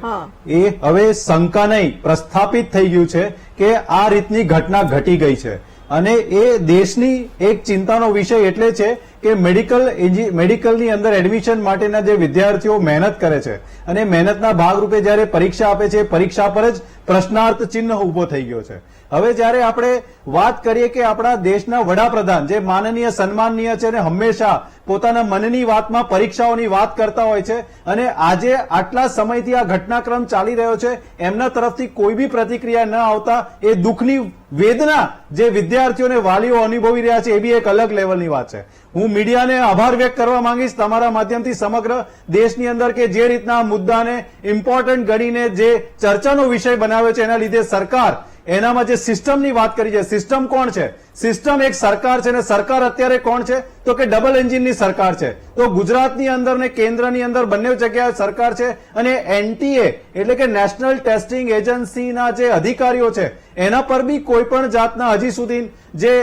એ હવે શંકા નહીં પ્રસ્થાપિત થઈ ગયું છે કે આ રીતની ઘટના ઘટી ગઈ છે. અને એ દેશની એક ચિંતાનો વિષય એટલે છે કે મેડિકલની અંદર એડમિશન માટેના જે વિદ્યાર્થીઓ મહેનત કરે છે અને મહેનતના ભાગરૂપે જયારે પરીક્ષા આપે છે, પરીક્ષા પર જ પ્રશ્નાર્થ ચિહ્ન ઉભો થઈ ગયો છે. હવે જયારે આપણે વાત કરીએ કે આપણા દેશના વડાપ્રધાન જે માનનીય સન્માનનીય છે અને હંમેશા પોતાના મનની વાતમાં પરીક્ષાઓની વાત કરતા હોય છે અને આજે આટલા સમયથી આ ઘટનાક્રમ ચાલી રહ્યો છે, એમના તરફથી કોઈ બી પ્રતિક્રિયા ન આવતા એ દુઃખની વેદના જે વિદ્યાર્થીઓને વાલીઓ અનુભવી રહ્યા છે એ બી એક અલગ લેવલની વાત છે. હું મીડિયાને આભાર વ્યક્ત કરવા માંગીશ તમારા માધ્યમથી સમગ્ર દેશની અંદર કે જે રીતના આ મુદ્દાને ઇમ્પોર્ટન્ટ ગણીને જે ચર્ચાનો વિષય બનાવ્યો છે એના લીધે સરકાર એનામાં જે સિસ્ટમની વાત કરી છે, સિસ્ટમ કોણ છે? સિસ્ટમ એક સરકાર છે અને સરકાર અત્યારે કોણ છે તો કે ડબલ એન્જિનની સરકાર છે. તો ગુજરાતની અંદર ને કેન્દ્રની અંદર બંને જગ્યાએ સરકાર છે અને એનટીએ એટલે કે નેશનલ ટેસ્ટિંગ એજન્સીના જે અધિકારીઓ છે એના પર બી કોઈ પણ જાતના હજી સુધી જે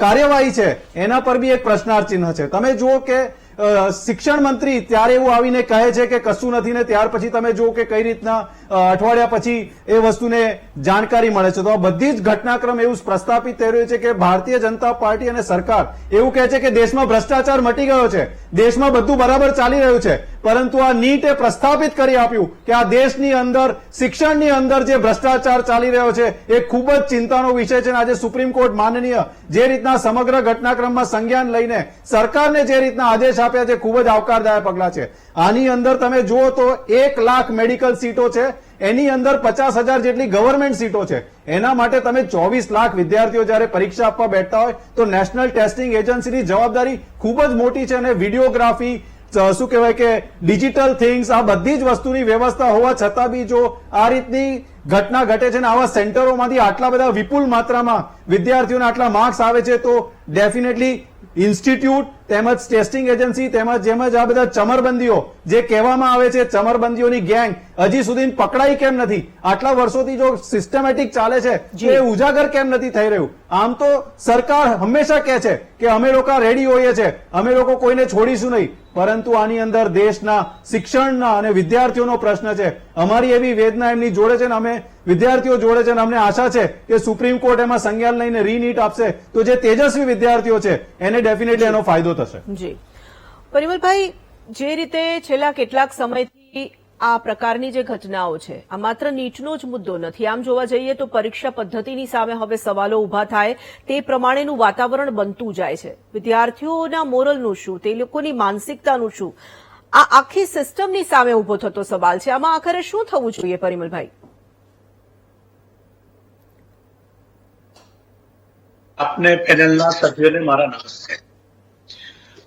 કાર્યવાહી છે એના પર બી એક પ્રશ્નાર્થ ચિહ્ન છે. તમે જુઓ કે શિક્ષણ મંત્રી ત્યારે એવું આવીને કહે છે કે કશું નથી ને ત્યાર પછી તમે જુઓ કે કઈ રીતના અઠવાડિયા પછી એ વસ્તુને જાણકારી મળે છે. તો આ બધી જ ઘટનાક્રમ એવું પ્રસ્થાપિત થઈ રહ્યું છે કે ભારતીય જનતા પાર્ટી અને સરકાર એવું કહે છે કે દેશમાં ભ્રષ્ટાચાર મટી ગયો છે, દેશમાં બધું બરાબર ચાલી રહ્યું છે, પરંતુ આ નીટે પ્રસ્થાપિત કરી આપ્યું કે આ દેશની અંદર શિક્ષણની અંદર જે ભ્રષ્ટાચાર ચાલી રહ્યો છે એ ખૂબ જ ચિંતાનો વિષય છે. આજે સુપ્રીમ કોર્ટ માનનીય જે રીતના સમગ્ર ઘટનાક્રમમાં સંજ્ઞાન લઈને સરકારને જે રીતના આદેશ આપ્યા છે ખૂબ જ આવકારદાયક પગલા છે. આની અંદર તમે જુઓ તો 1 લાખ મેડિકલ સીટો છે, એની અંદર 50,000 જેટલી ગવર્મેન્ટ સીટો છે. એના માટે તમે 24 લાખ વિદ્યાર્થીઓ જયારે પરીક્ષા આપવા બેઠતા હોય તો નેશનલ ટેસ્ટિંગ એજન્સીની જવાબદારી ખૂબ જ મોટી છે. અને વિડીયોગ્રાફી, શું કહેવાય કે ડિજિટલ થિંગ્સ, આ બધી જ વસ્તુની વ્યવસ્થા હોવા છતાં બી જો આ રીતની ઘટના ઘટે છે ને આવા સેન્ટરોમાંથી આટલા બધા વિપુલ માત્રામાં વિદ્યાર્થીઓને આટલા માર્ક્સ આવે છે તો ડેફિનેટલી ઇન્સ્ટિટ્યૂટ તેમજ ટેસ્ટિંગ એજન્સી તેમજ આ બધા ચમરબંધીઓ જે કહેવામાં આવે છે ચમરબંધીઓની ગેંગ હજી સુધી પકડાઈ કેમ નથી? આટલા વર્ષોથી જો સિસ્ટમેટિક ચાલે છે એ ઉજાગર કેમ નથી થઈ રહ્યું? આમ તો સરકાર હંમેશા કહે છે કે અમે લોકો રેડી હોઈએ છે, અમે લોકો કોઈને છોડીશું નહીં, પરંતુ આની અંદર દેશના શિક્ષણના અને વિદ્યાર્થીઓનો પ્રશ્ન છે. અમારી એવી વેદના એમની જોડે છે ને અમે વિદ્યાર્થીઓ જોડે છે અને અમને આશા છે કે સુપ્રીમ કોર્ટ એમાં સંજ્ઞાન લઈને રીનીટ આપશે તો જે તેજસ્વી વિદ્યાર્થીઓ છે એને ડેફિનેટલી એનો ફાયદો થશે. જી પરિમલભાઈ, જે રીતે છેલ્લા કેટલાક સમયથી આ પ્રકારની જે ઘટનાઓ છે આ માત્ર નીટનો જ મુદ્દો નથી. આમ જોવા જઈએ તો પરીક્ષા પદ્ધતિની સામે હવે સવાલો ઉભા થાય તે પ્રમાણેનું વાતાવરણ બનતું જાય છે. વિદ્યાર્થીઓના મોરલનું શું, તે લોકોની માનસિકતાનું શું, આ આખી સિસ્ટમની સામે ઉભો થતો સવાલ છે. આમાં આખરે શું થવું જોઈએ પરિમલભાઈ? આપને પેનલના સભ્યોને મારા નમસ્તે.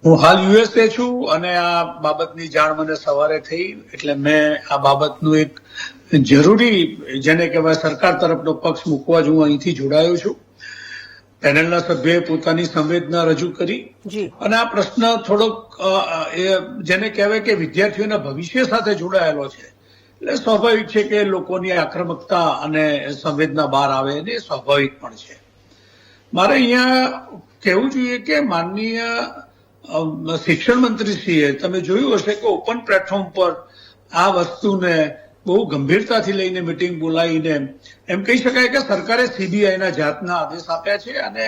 હું હાલ યુએસએ છું અને આ બાબતની જાણ મને સવારે થઈ એટલે મેં આ બાબતનું એક જરૂરી જેને કહેવાય સરકાર તરફનો પક્ષ મૂકવા જ હું અહીંથી જોડાયો છું. પેનલના સભ્યોએ પોતાની સંવેદના રજૂ કરી અને આ પ્રશ્ન થોડોક જેને કહેવાય કે વિદ્યાર્થીઓના ભવિષ્ય સાથે જોડાયેલો છે એટલે સ્વાભાવિક છે કે લોકોની આક્રમકતા અને સંવેદના બહાર આવે અને એ સ્વાભાવિક પણ છે. મારે અહીંયા કહેવું જોઈએ કે માનનીય શિક્ષણ મંત્રીશ્રીએ તમે જોયું હશે કે ઓપન પ્લેટફોર્મ પર આ વસ્તુને બહુ ગંભીરતાથી લઈને મિટિંગ બોલાવીને એમ કહી શકાય કે સરકારે સીબીઆઈના જાતના આદેશ આપ્યા છે અને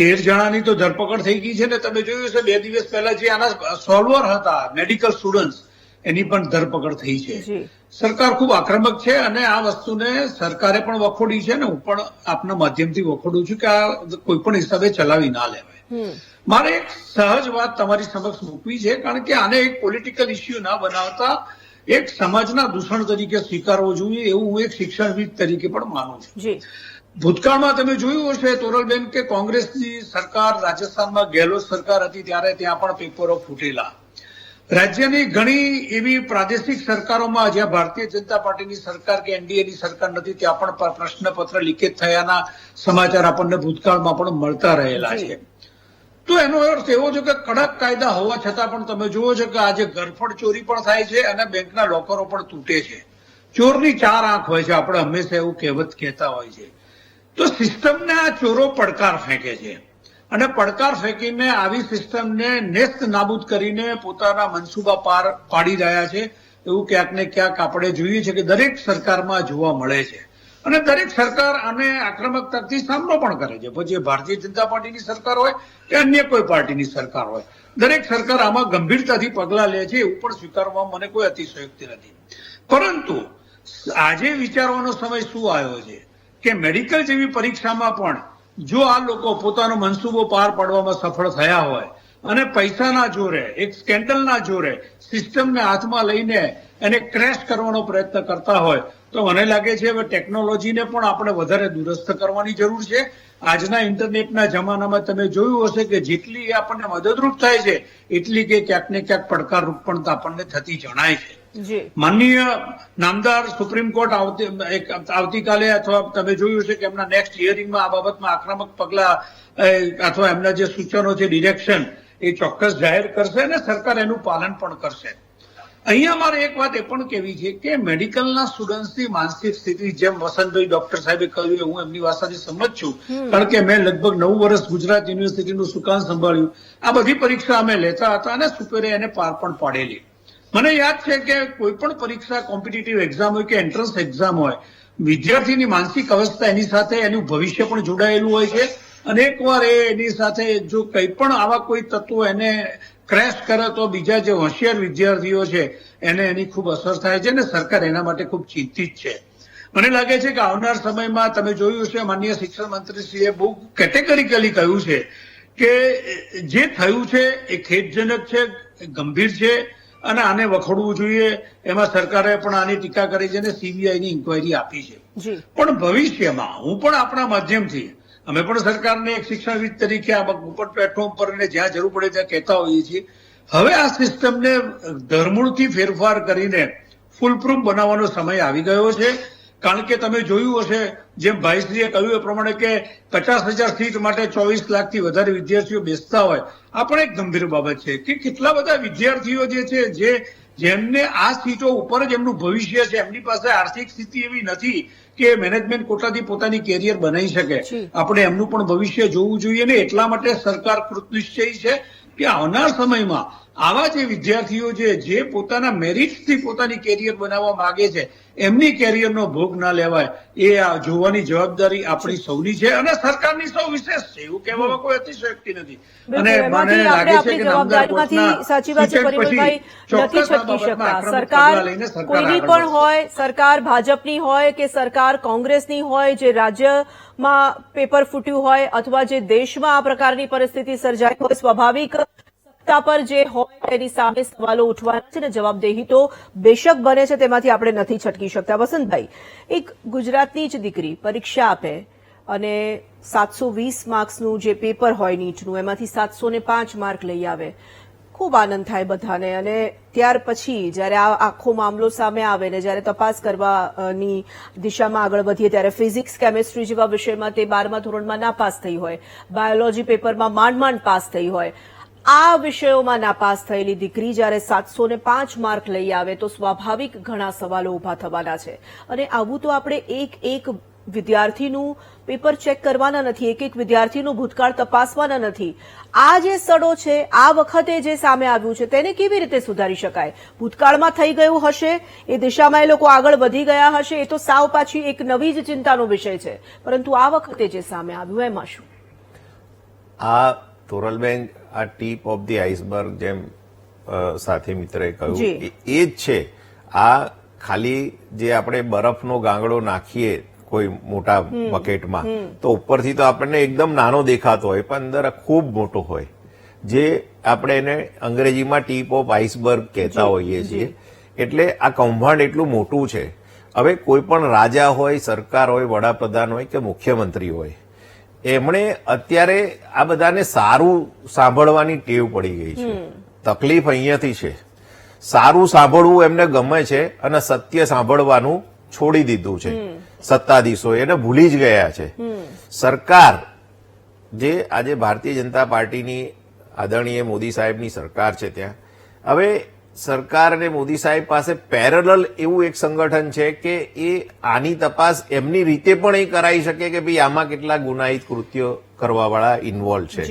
13 જણાની તો ધરપકડ થઈ ગઈ છે ને તમે જોયું હશે 2 દિવસ પહેલા જે આના સોલ્વર હતા મેડિકલ સ્ટુડન્ટ્સ એની પણ ધરપકડ થઈ છે. સરકાર ખૂબ આક્રમક છે અને આ વસ્તુને સરકારે પણ વખોડી છે ને હું પણ આપના માધ્યમથી વખોડું છું કે આ કોઈ પણ હિસાબે ચલાવી ના લેવાય. મારે એક સહજ વાત તમારી સમક્ષ મૂકવી છે કારણ કે આને એક પોલિટિકલ ઇસ્યુ ના બનાવતા એક સમાજના દૂષણ તરીકે સ્વીકારવો જોઈએ એવું હું એક શિક્ષણવિદ તરીકે પણ માનું છું. ભૂતકાળમાં તમે જોયું હશે તોરલબેન કે કોંગ્રેસની સરકાર રાજસ્થાનમાં ગેહલોત સરકાર હતી ત્યારે ત્યાં પણ પેપરો ફૂટેલા. રાજ્યની ઘણી એવી પ્રાદેશિક સરકારોમાં જ્યાં ભારતીય જનતા પાર્ટીની સરકાર કે એનડીએની સરકાર નથી ત્યાં પણ પ્રશ્નપત્ર લીકેજ થયાના સમાચાર આપણને ભૂતકાળમાં પણ મળતા રહેલા છે. તો એનો અર્થ એવો છે કે કડક કાયદા હોવા છતાં પણ તમે જુઓ છો કે આજે ઘરફોડ ચોરી પણ થાય છે અને બેંકના લોકરો પણ તૂટે છે. ચોરની 4 આંખ હોય છે, આપણે હંમેશા એવું કહેવત કહેતા હોય છે. તો સિસ્ટમને આ ચોરો પડકાર ફેંકે છે અને પડકાર ફેંકીને આવી સિસ્ટમને નેસ્ત નાબૂદ કરીને પોતાના મનસુબા પાર પાડી રહ્યા છે એવું ક્યાંક ને ક્યાંક આપણે જોઈએ છે કે દરેક સરકારમાં જોવા મળે છે અને દરેક સરકાર આને આક્રમકતાથી સામનો પણ કરે છે. પછી ભારતીય જનતા પાર્ટીની સરકાર હોય કે અન્ય કોઈ પાર્ટીની સરકાર હોય દરેક સરકાર આમાં ગંભીરતાથી પગલા લે છે એવું પણ સ્વીકારવામાં મને કોઈ અતિશયોક્તિ નથી. પરંતુ આજે વિચારવાનો સમય શું આવ્યો છે કે મેડિકલ જેવી પરીક્ષામાં પણ જો આ લોકો પોતાનો મનસૂબો પાર પાડવામાં સફળ થયા હોય અને પૈસાના જોરે એક સ્કેન્ડલના જોરે સિસ્ટમને હાથમાં લઈને એને ક્રેશ કરવાનો પ્રયત્ન કરતા હોય તો મને લાગે છે હવે ટેકનોલોજીને પણ આપણે વધારે દુરસ્ત કરવાની જરૂર છે. આજના ઇન્ટરનેટના જમાનામાં તમે જોયું હશે કે જેટલી આપણને મદદરૂપ થાય છે એટલી કે ક્યાંક ને ક્યાંક પડકારરૂપ પણ આપણને થતી જણાય છે. માનનીય નામદાર સુપ્રીમ કોર્ટ આવતીકાલે અથવા તમે જોયું છે કે એમના નેક્સ્ટ હિયરિંગમાં આ બાબતમાં આક્રમક પગલા અથવા એમના જે સૂચનો છે ડિરેક્શન એ ચોક્કસ જાહેર કરશે અને સરકાર એનું પાલન પણ કરશે. અહીંયા મારે એક વાત એ પણ કહેવી છે કે મેડિકલના સ્ટુડન્ટ્સની માનસિક સ્થિતિ જેમ વસંતભાઈ ડોક્ટર સાહેબે કહ્યું હું એમની વાત સાથે સંમત છું કારણ કે મેં લગભગ 9 વર્ષ ગુજરાત યુનિવર્સિટીનું સુકાન સંભાળ્યું. આ બધી પરીક્ષા અમે લેતા હતા અને સુપેરે એને પાર પણ પાડેલી. મને યાદ છે કે કોઈ પણ પરીક્ષા કોમ્પિટિટિવ એક્ઝામ હોય કે એન્ટ્રન્સ એક્ઝામ હોય, વિદ્યાર્થીની માનસિક અવસ્થા એની સાથે એનું ભવિષ્ય પણ જોડાયેલું હોય છે, અને એકવાર એની સાથે જો કંઈ પણ આવા કોઈ તત્વો એને ક્રેશ કરે તો બીજા જે હોશિયાર વિદ્યાર્થીઓ છે એને એની ખૂબ અસર થાય છે, અને સરકાર એના માટે ખૂબ ચિંતિત છે. મને લાગે છે કે આવનાર સમયમાં તમે જોયું છે માનનીય શિક્ષણ મંત્રીશ્રીએ બહુ કેટેગરીકલી કહ્યું છે કે જે થયું છે એ ખેદજનક છે, ગંભીર છે, અને આને વખોડવું જોઈએ. એમાં સરકારે પણ આની ટીકા કરી છે અને સીબીઆઈની ઇન્કવાયરી આપી છે. પણ ભવિષ્યમાં હું પણ આપણા માધ્યમથી અમે પણ સરકારને એક શિક્ષણવિદ તરીકે આ ઉપર પ્લેટફોર્મ પર અને જ્યાં જરૂર પડે ત્યાં કહેતા હોઈએ છીએ, હવે આ સિસ્ટમને ધરમૂળથી ફેરફાર કરીને ફૂલપ્રૂફ બનાવવાનો સમય આવી ગયો છે. કારણ કે તમે જોયું હશે, જેમ ભાઈશ્રીએ કહ્યું એ પ્રમાણે કે 50,000 સીટ માટે 24 લાખથી વધારે વિદ્યાર્થીઓ બેસતા હોય, આ પણ એક ગંભીર બાબત છે કે કેટલા બધા વિદ્યાર્થીઓ જે છે જેમને આ સીટો ઉપર જ એમનું ભવિષ્ય છે, એમની પાસે આર્થિક સ્થિતિ એવી નથી કે મેનેજમેન્ટ કોટાથી પોતાની કેરિયર બનાવી શકે. આપણે એમનું પણ ભવિષ્ય જોવું જોઈએ ને એટલા માટે સરકાર કૃતનિશ્ચયી છે કે આવનાર સમયમાં આવા જે વિદ્યાર્થીઓ જે પોતાના મેરિટથી પોતાની કેરિયર બનાવવા માંગે છે એમની કેરિયરનો ભોગ ના લેવાય એ જોવાની જવાબદારી આપણી સૌની છે, અને સરકારની સૌ વિશેષ છે. એવું કહેવામાં કોઈ અતિશયોક્તિ નથી. અને મને લાગે છે કે નામદાર પોસ્ટના પરિમલભાઈ નથી છટકી શકતા. સરકાર કોઈની પણ હોય, સરકાર ભાજપની હોય કે સરકાર કોંગ્રેસની હોય, જે રાજ્યમાં પેપર ફૂટ્યું હોય અથવા જે દેશમાં આ પ્રકારની પરિસ્થિતિ સર્જાઈ હોય, સ્વાભાવિક સત્તા પર જે હોય તેની સામે સવાલો ઉઠવાના છે ને જવાબદેહી તો બેશક બને છે, તેમાંથી આપણે નથી છટકી શકતા. વસંતભાઈ, એક ગુજરાતની જ દીકરી પરીક્ષા આપે અને 720 માર્ક્સનું જે પેપર હોય નીટનું, એમાંથી 705 માર્ક લઈ આવે, ખૂબ આનંદ થાય બધાને. અને ત્યાર પછી જ્યારે આ આખો મામલો સામે આવે ને જ્યારે તપાસ કરવાની દિશામાં આગળ વધીએ ત્યારે ફિઝિક્સ, કેમેસ્ટ્રી જેવા વિષયમાં તે 12મા ધોરણમાં નાપાસ થઈ હોય, બાયોલોજી પેપરમાં માંડ પાસ થઈ હોય, આ વિષયોમાં નાપાસ થયેલી દીકરી જ્યારે 705 માર્ક લઈ આવે તો સ્વાભાવિક ઘણા સવાલો ઉભા થવાના છે. અને આવું તો આપણે એક વિદ્યાર્થીનું પેપર ચેક કરવાના નથી, એક વિદ્યાર્થીનું ભૂતકાળ તપાસવાના નથી. આ જે સડો છે, આ વખતે જે સામે આવ્યું છે તેને કેવી રીતે સુધારી શકાય? ભૂતકાળમાં થઈ ગયું હશે, એ દિશામાં એ લોકો આગળ વધી ગયા હશે, એ તો સાવ પાછી એક નવી જ ચિંતાનો વિષય છે, પરંતુ આ વખતે જે સામે આવ્યું એમાં શું? આ તોરલબેન, આ ટીપ ઓફ ધી આઈસબર્ગ જેમ સાથી મિત્રએ કહ્યું એ જ છે. આ ખાલી જે આપણે બરફનો ગાંગડો નાખીએ કોઈ મોટા બકેટમાં તો ઉપરથી તો આપણને એકદમ નાનો દેખાતો હોય, પણ અંદર ખૂબ મોટો હોય, જે આપણે એને અંગ્રેજીમાં ટીપ ઓફ આઈસબર્ગ કહેતા હોઈએ છીએ. એટલે આ કૌભાંડ એટલું મોટું છે. હવે કોઈ પણ રાજા હોય, સરકાર હોય, વડાપ્રધાન હોય કે મુખ્યમંત્રી હોય, એમણે અત્યારે આ બધાને સારું સાંભળવાની ટેવ પડી ગઈ છે. તકલીફ અહીંયાથી છે. સારું સાંભળવું એમને ગમે છે અને સત્ય સાંભળવાનું છોડી દીધું છે સત્તાધીશો, એને ભૂલી જ ગયા છે. સરકાર જે આજે ભારતીય જનતા પાર્ટીની આદરણીય મોદી સાહેબની સરકાર છે, ત્યાં હવે સરકાર અને મોદી સાહેબ પાસે પેરેલલ એવું એક સંગઠન છે કે એ આની તપાસ એમની રીતે પણ એ કરાવી શકે કે ભાઈ આમાં કેટલા ગુનાહિત કૃત્યો કરવાવાળા ઇન્વોલ્વ છે.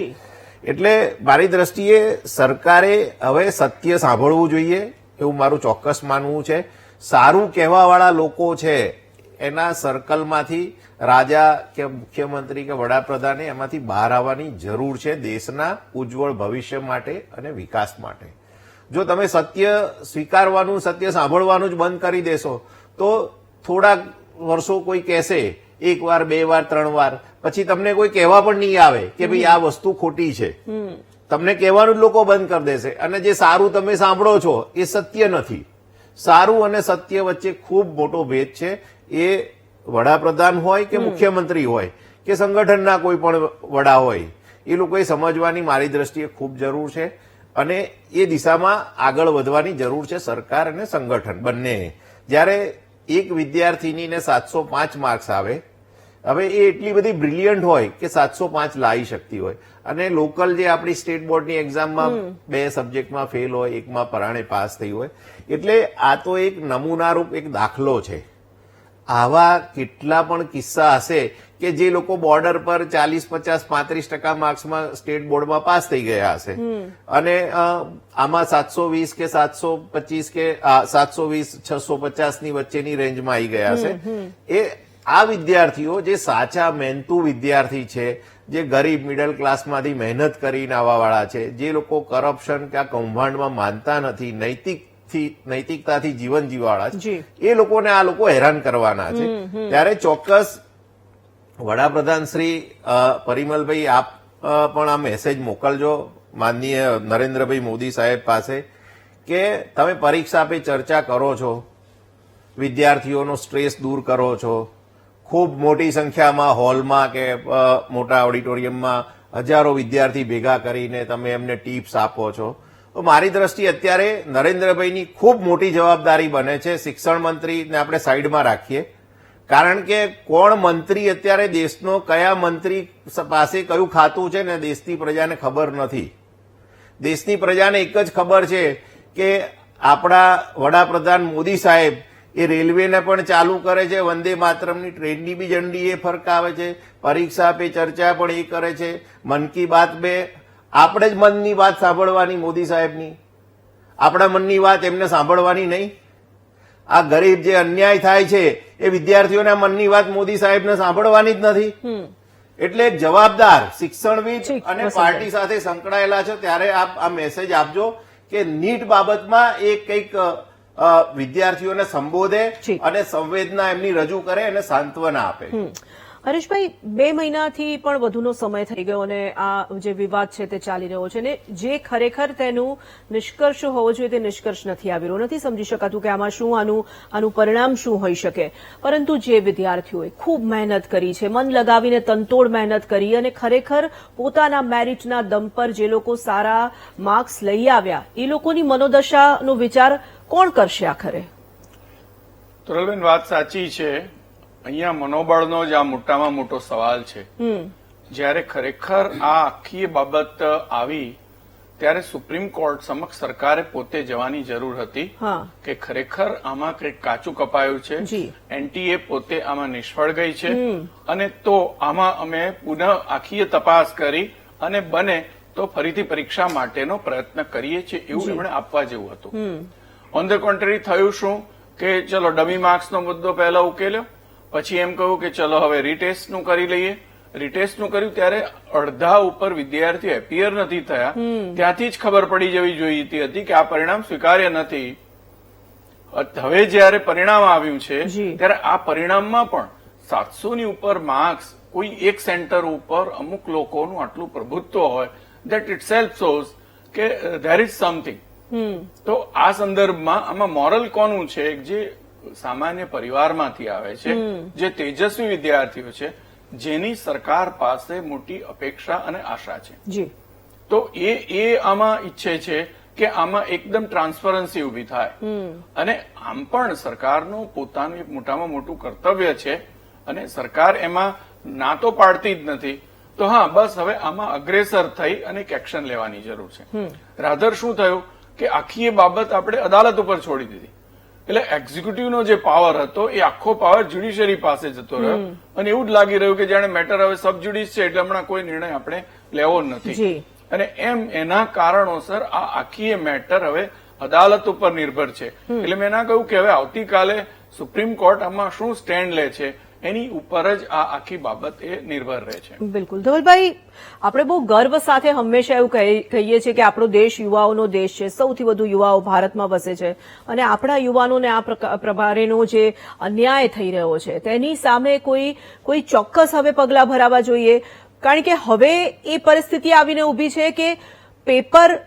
એટલે મારી દ્રષ્ટિએ સરકારે હવે સત્ય સાંભળવું જોઈએ એવું મારું ચોક્કસ માનવું છે. સારું કહેવાવાળા લોકો છે એના સર્કલમાંથી રાજા કે મુખ્યમંત્રી કે વડાપ્રધાને એમાંથી બહાર આવવાની જરૂર છે દેશના ઉજ્જવળ ભવિષ્ય માટે અને વિકાસ માટે. જો તમે સત્ય સ્વીકારવાનું, સત્ય સાંભળવાનું જ બંધ કરી દેશો તો થોડાક વર્ષો કોઈ કહેશે, એક વાર, બે વાર, 3 વાર, પછી તમને કોઈ કહેવા પણ નહીં આવે કે ભાઈ આ વસ્તુ ખોટી છે. તમને કહેવાનું જ લોકો બંધ કરી દેશે. અને જે સારું તમે સાંભળો છો એ સત્ય નથી. સારું અને સત્ય વચ્ચે ખૂબ મોટો ભેદ છે. એ વડાપ્રધાન હોય કે મુખ્યમંત્રી હોય કે સંગઠનના કોઈ પણ વડા હોય, એ લોકોએ સમજવાની મારી દ્રષ્ટિએ ખૂબ જરૂર છે. અને એ દિશામાં આગળ વધવાની જરૂર છે સરકાર અને સંગઠન બંને. જ્યારે એક વિદ્યાર્થીનીને 705 માર્ક્સ આવે, હવે એ એટલી બધી બ્રિલિયન્ટ હોય કે 705 લાવી શકતી હોય, અને લોકલ જે આપણી સ્ટેટ બોર્ડની એક્ઝામમાં 2 સબ્જેક્ટમાં ફેલ હોય, એકમાં પરાણે પાસ થઈ હોય. એટલે આ તો એક નમૂનારૂપ એક દાખલો છે. આવા કેટલા પણ કિસ્સા હશે કે જે લોકો બોર્ડર પર 40, 50, 35% માર્ક્સમાં સ્ટેટ બોર્ડમાં પાસ થઈ ગયા હશે અને આમાં 720 કે 725 કે 720, 650 ની વચ્ચેની રેન્જમાં આવી ગયા હશે. એ આ વિદ્યાર્થીઓ જે સાચા મહેનતુ વિદ્યાર્થી છે, જે ગરીબ મિડલ ક્લાસમાંથી મહેનત કરીને આવવાવાળા છે, જે લોકો કરપ્શન કે આ કૌભાંડમાં માનતા નથી, નૈતિકતાથી જીવન જીવવાળા છે, એ લોકોને આ લોકો હેરાન કરવાના છે. ત્યારે ચોક્કસ વડાપ્રધાન શ્રી પરિમલભાઈ આપ પણ આ મેસેજ મોકલજો માનનીય નરેન્દ્રભાઈ મોદી સાહેબ પાસે કે તમે પરીક્ષા પે ચર્ચા કરો છો, વિદ્યાર્થીઓનો સ્ટ્રેસ દૂર કરો છો, ખૂબ મોટી સંખ્યામાં હોલમાં કે મોટા ઓડિટોરિયમમાં હજારો વિદ્યાર્થી ભેગા કરીને તમે એમને ટિપ્સ આપો છો. તો મારી દ્રષ્ટિએ અત્યારે નરેન્દ્રભાઈની ખૂબ મોટી જવાબદારી બને છે. શિક્ષણ મંત્રીને આપણે સાઈડમાં રાખીએ, કારણ કે કોણ મંત્રી અત્યારે દેશનો, કયા મંત્રી પાસે કયું ખાતું છે ને દેશની પ્રજાને ખબર નથી. દેશની પ્રજાને એક જ ખબર છે કે આપણા વડાપ્રધાન મોદી સાહેબ એ રેલવેને પણ ચાલુ કરે છે, વંદે માતરમની ટ્રેનની બી ઝંડી એ ફરકાવે છે, પરીક્ષા પે ચર્ચા પણ એ કરે છે, મન કી બાત બે આપણે જ મનની વાત સાંભળવાની મોદી સાહેબની, આપણા મનની વાત એમને સાંભળવાની નહીં. આ ગરીબ જે અન્યાય થાય છે એ વિદ્યાર્થીઓના મનની વાત મોદી સાહેબને સાંભળવાની જ નથી. એટલે એક જવાબદાર શિક્ષણવિદ અને પાર્ટી સાથે સંકળાયેલા છે ત્યારે આપ આ મેસેજ આપજો કે નીટ બાબતમાં એ કંઈક વિદ્યાર્થીઓને સંબોધે અને સંવેદના એમની રજૂ કરે અને સાંત્વના આપે. હરેશભાઈ, 2 મહિનાથી પણ વધુનો સમય થઈ ગયો અને આ જે વિવાદ છે તે ચાલી રહ્યો છે ને જે ખરેખર તેનું નિષ્કર્ષ હોવો જોઈએ તે નિષ્કર્ષ નથી આવી રહ્યો. નથી સમજી શકાતું કે આમાં શું આનું પરિણામ શું હોઈ શકે. પરંતુ જે વિદ્યાર્થીઓએ ખૂબ મહેનત કરી છે, મન લગાવીને તનતોડ મહેનત કરી અને ખરેખર પોતાના મેરિટના દમ પર જે લોકો સારા માર્ક્સ લઈ આવ્યા, એ લોકોની મનોદશાનો વિચાર કોણ કરશે આખરે? તોરલબેન, વાત સાચી છે. અહીંયા મનોબળનો જ આ મોટામાં મોટો સવાલ છે. જ્યારે ખરેખર આ આખી બાબત આવી ત્યારે સુપ્રીમ કોર્ટ સમક્ષ સરકારે પોતે જવાની જરૂર હતી કે ખરેખર આમાં કંઈક કાચું કપાયું છે, એનટીએ પોતે આમાં નિષ્ફળ ગઈ છે અને તો આમાં અમે પુનઃ આખી તપાસ કરી અને બને તો ફરીથી પરીક્ષા માટેનો પ્રયત્ન કરીએ છીએ એવું એમણે આપવા જેવું હતું. ઓન ધ કોન્ટ્રી થયું શું કે ચલો ડમી માર્ક્સનો મુદ્દો પહેલા ઉકેલ્યો, પછી એમ કહ્યું કે ચલો હવે રીટેસ્ટનું કરી લઈએ. રીટેસ્ટનું કર્યું ત્યારે અડધા ઉપર વિદ્યાર્થીઓ એપિયર નથી થયા, ત્યાંથી જ ખબર પડી જવી જોઈતી હતી કે આ પરિણામ સ્વીકાર્ય નથી. હવે જયારે પરિણામ આવ્યું છે ત્યારે આ પરિણામમાં પણ 700 ની ઉપર માર્ક્સ કોઈ એક સેન્ટર ઉપર અમુક લોકોનું આટલું પ્રભુત્વ હોય, દેટ ઇટ સેલ્ફ શોઝ કે ધેર ઇઝ સમથિંગ. તો આ સંદર્ભમાં આમાં મોરલ કોનું છે? જે સામાન્ય પરિવારમાંથી આવે છે, જે તેજસ્વી વિદ્યાર્થીઓ છે, જેની સરકાર પાસે મોટી અપેક્ષા અને આશા છે. તો એ આમાં ઈચ્છે છે કે આમાં એકદમ ટ્રાન્સપરન્સી ઉભી થાય અને આમ પણ સરકારનું પોતાનું એક મોટામાં મોટું કર્તવ્ય છે અને સરકાર એમાં ના તો પાડતી જ નથી. તો હા, બસ હવે આમાં અગ્રેસર થઈ અને એક એક્શન લેવાની જરૂર છે. રાધર શું થયું કે આખી એ બાબત આપણે અદાલત ઉપર છોડી દીધી. એટલે એક્ઝિક્યુટિવનો જે પાવર હતો એ આખો પાવર જ્યુડિશિયરી પાસે જતો રહ્યો અને એવું જ લાગી રહ્યું કે જાણે મેટર હવે સબ જ્યુડિસ છે એટલે હમણાં કોઈ નિર્ણય આપણે લેવો નથી. અને એના કારણોસર આ આખી એ મેટર હવે અદાલત ઉપર નિર્ભર છે. એટલે મેં ના કહ્યું કે હવે આવતીકાલે સુપ્રીમ કોર્ટ આમાં શું સ્ટેન્ડ લે છે એની ઉપર જ આ આખી બાબત એ નિર્ભર રહે છે. બિલકુલ ધવલભાઈ, આપણે બહુ ગર્વ સાથે હંમેશા એવું કહીએ છીએ કે આપણો દેશ યુવાઓનો દેશ છે, સૌથી વધુ યુવાઓ ભારતમાં વસે છે અને આપણા યુવાનોને આ પ્રકારેનો જે અન્યાય થઈ રહ્યો છે તેની સામે કોઈ ચોક્કસ હવે પગલાં ભરાવા જોઈએ. કારણ કે હવે એ પરિસ્થિતિ આવીને ઉભી છે કે પેપર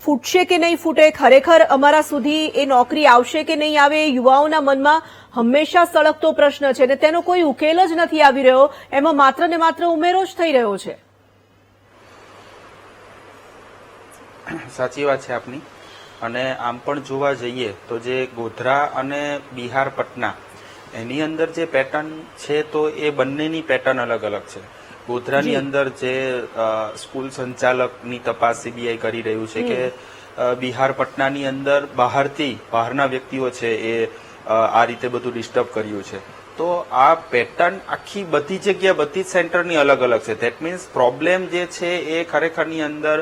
ફૂટશે કે નહીં ફૂટે, ખરેખર અમારા સુધી એ નોકરી આવશે કે નહીં આવે, એ યુવાઓના મનમાં હંમેશા સળગતો પ્રશ્ન છે અને તેનો કોઈ ઉકેલ જ નથી આવી રહ્યો. એમાં માત્ર ને માત્ર ઉમેરો જ થઈ રહ્યો છે. સાચી વાત છે આપની. અને આમ પણ જોવા જઈએ તો જે ગોધરા અને બિહાર પટના એની અંદર જે પેટર્ન છે તો એ બંનેની પેટર્ન અલગ અલગ છે. ગોધરાની અંદર જે સ્કૂલ સંચાલકની તપાસ સીબીઆઈ કરી રહ્યું છે કે બિહાર પટનાની અંદર બહારના વ્યક્તિઓ છે એ આ રીતે બધું ડિસ્ટર્બ કર્યું છે. તો આ પેટર્ન આખી બધી જગ્યા બધી જ સેન્ટરની અલગ અલગ છે. ધેટ મીન્સ પ્રોબ્લેમ જે છે એ ખરેખરની અંદર